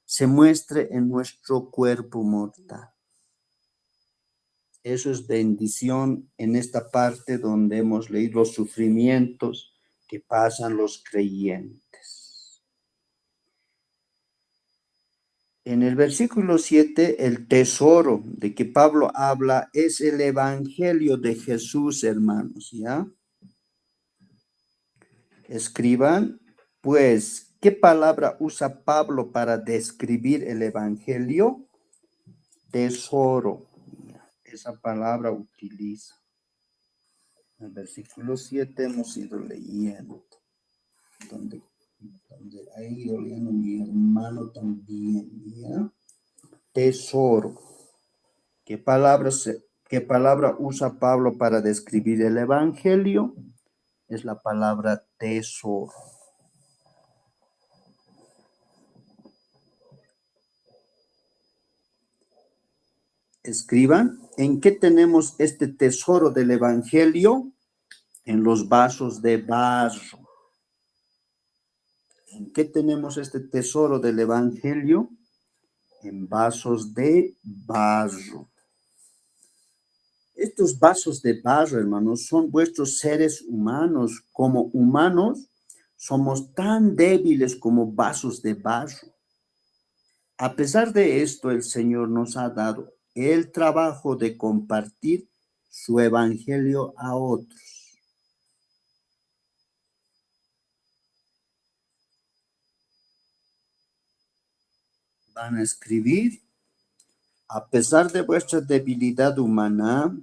se muestre en nuestro cuerpo mortal. Eso es bendición en esta parte donde hemos leído los sufrimientos que pasan los creyentes. En el versículo 7, el tesoro de que Pablo habla es el evangelio de Jesús, hermanos, ¿ya? Escriban, pues, ¿qué palabra usa Pablo para describir el evangelio? Tesoro. Esa palabra utiliza. En el versículo 7 hemos ido leyendo, donde ha ido leyendo mi hermano también, ¿ya? Tesoro. ¿Qué palabra usa Pablo para describir el evangelio? Es la palabra tesoro. Escriban, ¿en qué tenemos este tesoro del evangelio? En los vasos de barro. ¿En qué tenemos este tesoro del evangelio? En vasos de barro. Estos vasos de barro, hermanos, son vuestros seres humanos. Como humanos, somos tan débiles como vasos de barro. A pesar de esto, el Señor nos ha dado el trabajo de compartir su evangelio a otros. Van a escribir, a pesar de vuestra debilidad humana,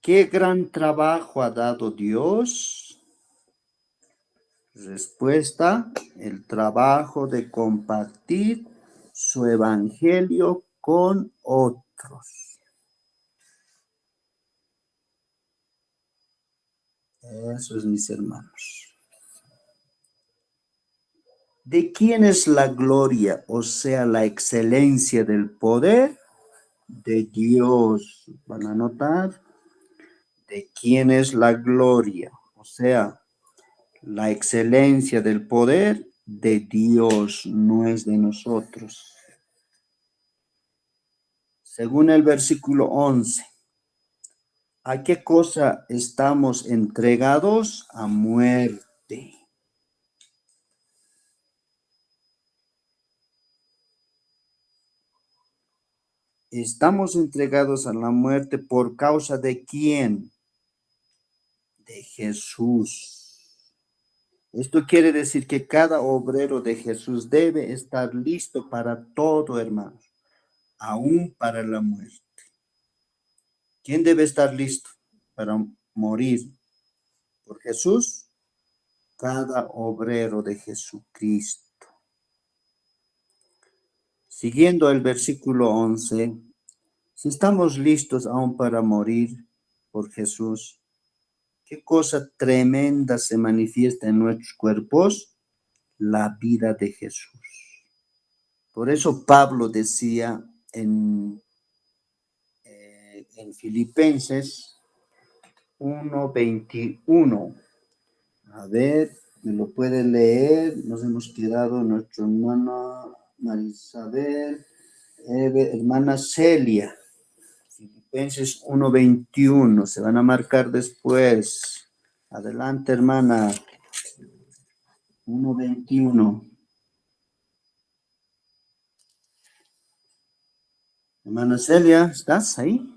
¿qué gran trabajo ha dado Dios? Respuesta, el trabajo de compartir su evangelio con otros. Eso es, mis hermanos. ¿De quién es la gloria, o sea, la excelencia del poder? De Dios. Van a notar. ¿De quién es la gloria? O sea, la excelencia del poder de Dios, no es de nosotros. Según el versículo 11, ¿a qué cosa estamos entregados? A muerte. Estamos entregados a la muerte por causa de ¿quién? De Jesús. Esto quiere decir que cada obrero de Jesús debe estar listo para todo, hermanos, aún para la muerte. ¿Quién debe estar listo para morir por Jesús? Cada obrero de Jesucristo. Siguiendo el versículo 11, si estamos listos aún para morir por Jesús, ¿qué cosa tremenda se manifiesta en nuestros cuerpos? La vida de Jesús. Por eso Pablo decía en Filipenses 1:21. A ver, me lo puede leer. Nos hemos quedado nuestra hermana Marisabel, hermana Celia. Filipenses 1:21. Se van a marcar después. Adelante, hermana. 1:21. Hermana Celia, ¿estás ahí?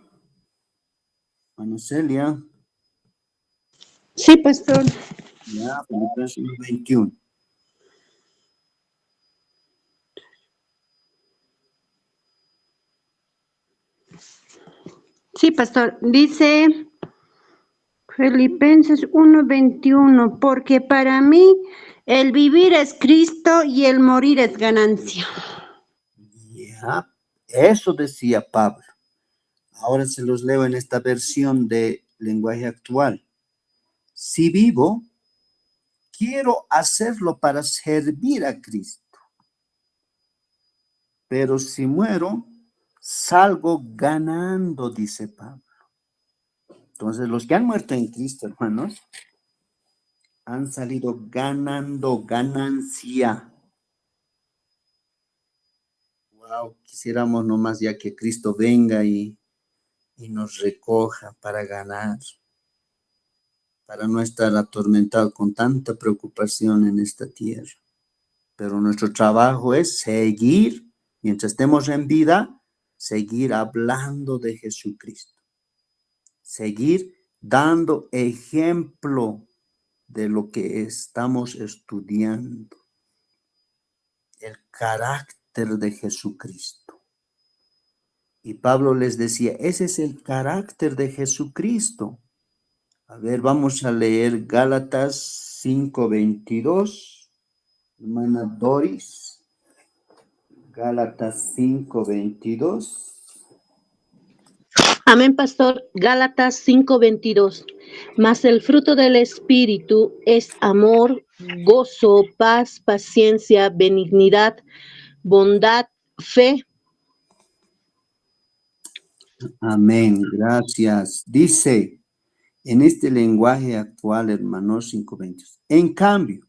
Hermana Celia. Sí, pastor. Ya, Filipenses 1:21. Sí, pastor. Dice Filipenses 1:21, porque para mí el vivir es Cristo y el morir es ganancia. Ya, eso decía Pablo. Ahora se los leo en esta versión de lenguaje actual. Si vivo, quiero hacerlo para servir a Cristo. Pero si muero, salgo ganando, dice Pablo. Entonces, los que han muerto en Cristo, hermanos, han salido ganando, ganancia. Wow, quisiéramos nomás ya que Cristo venga y nos recoja para ganar, para no estar atormentado con tanta preocupación en esta tierra. Pero nuestro trabajo es seguir, mientras estemos en vida, seguir hablando de Jesucristo. Seguir dando ejemplo de lo que estamos estudiando. El carácter de Jesucristo. Y Pablo les decía, ese es el carácter de Jesucristo. A ver, vamos a leer Gálatas 5:22. Hermana Doris. Gálatas 5:22. Amén, pastor. Gálatas 5:22. Mas el fruto del Espíritu es amor, gozo, paz, paciencia, benignidad, bondad, fe. Amén, gracias. Dice en este lenguaje actual, hermanos, 5:22. En cambio,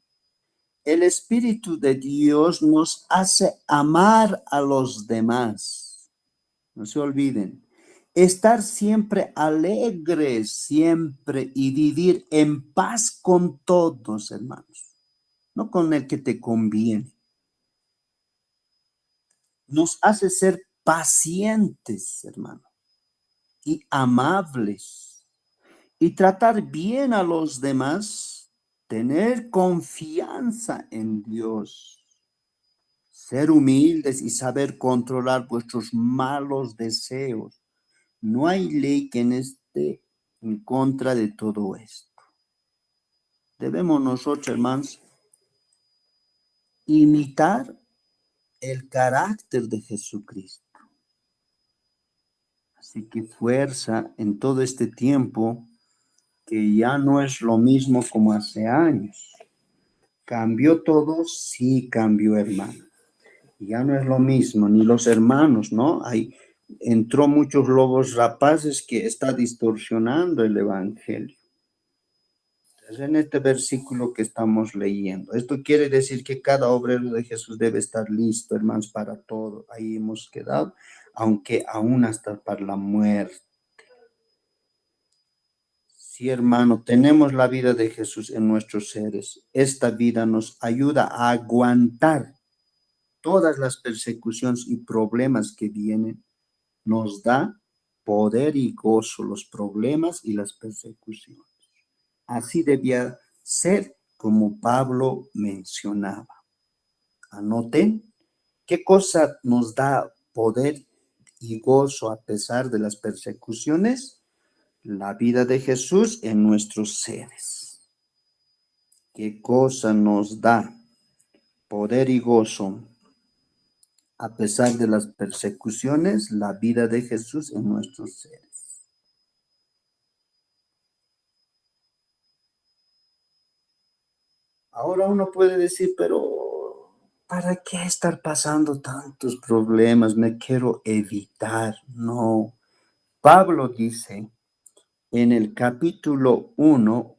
el Espíritu de Dios nos hace amar a los demás. No se olviden. Estar siempre alegres, siempre, y vivir en paz con todos, hermanos. no con el que te conviene. Nos hace ser pacientes, hermano, y amables, y tratar bien a los demás, tener confianza en Dios, ser humildes y saber controlar vuestros malos deseos. No hay ley que no esté en contra de todo esto. Debemos nosotros, hermanos, imitar el carácter de Jesucristo. Así que fuerza en todo este tiempo, que ya no es lo mismo como hace años. ¿Cambió todo? Sí, cambió, hermano. Ya no es lo mismo, ni los hermanos, ¿no? Entró muchos lobos rapaces que está distorsionando el evangelio. Entonces, en este versículo que estamos leyendo, esto quiere decir que cada obrero de Jesús debe estar listo, hermanos, para todo. Ahí hemos quedado, aunque aún hasta para la muerte. Sí, hermano, tenemos la vida de Jesús en nuestros seres. Esta vida nos ayuda a aguantar todas las persecuciones y problemas que vienen. Nos da poder y gozo los problemas y las persecuciones. Así debía ser, como Pablo mencionaba. Anoten qué cosa nos da poder y gozo a pesar de las persecuciones. La vida de Jesús en nuestros seres. ¿Qué cosa nos da poder y gozo a pesar de las persecuciones? La vida de Jesús en nuestros seres. Ahora uno puede decir, pero ¿para qué estar pasando tantos problemas? Me quiero evitar. No. Pablo dice en el capítulo 1,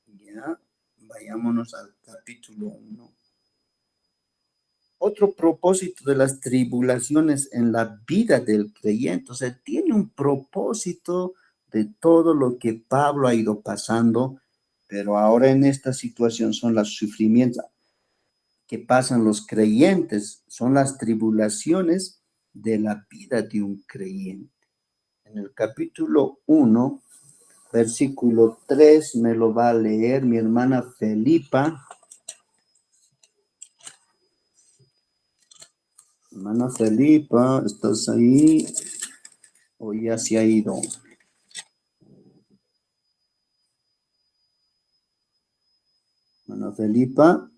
ya, vayámonos al capítulo 1. Otro propósito de las tribulaciones en la vida del creyente, o sea, tiene un propósito de todo lo que Pablo ha ido pasando, pero ahora en esta situación son los sufrimientos que pasan los creyentes, son las tribulaciones de la vida de un creyente. En el capítulo 1, versículo 3, me lo va a leer mi hermana Felipa. Hermana Felipa, ¿estás ahí? ¿O ya se ha ido? Hermana Felipa.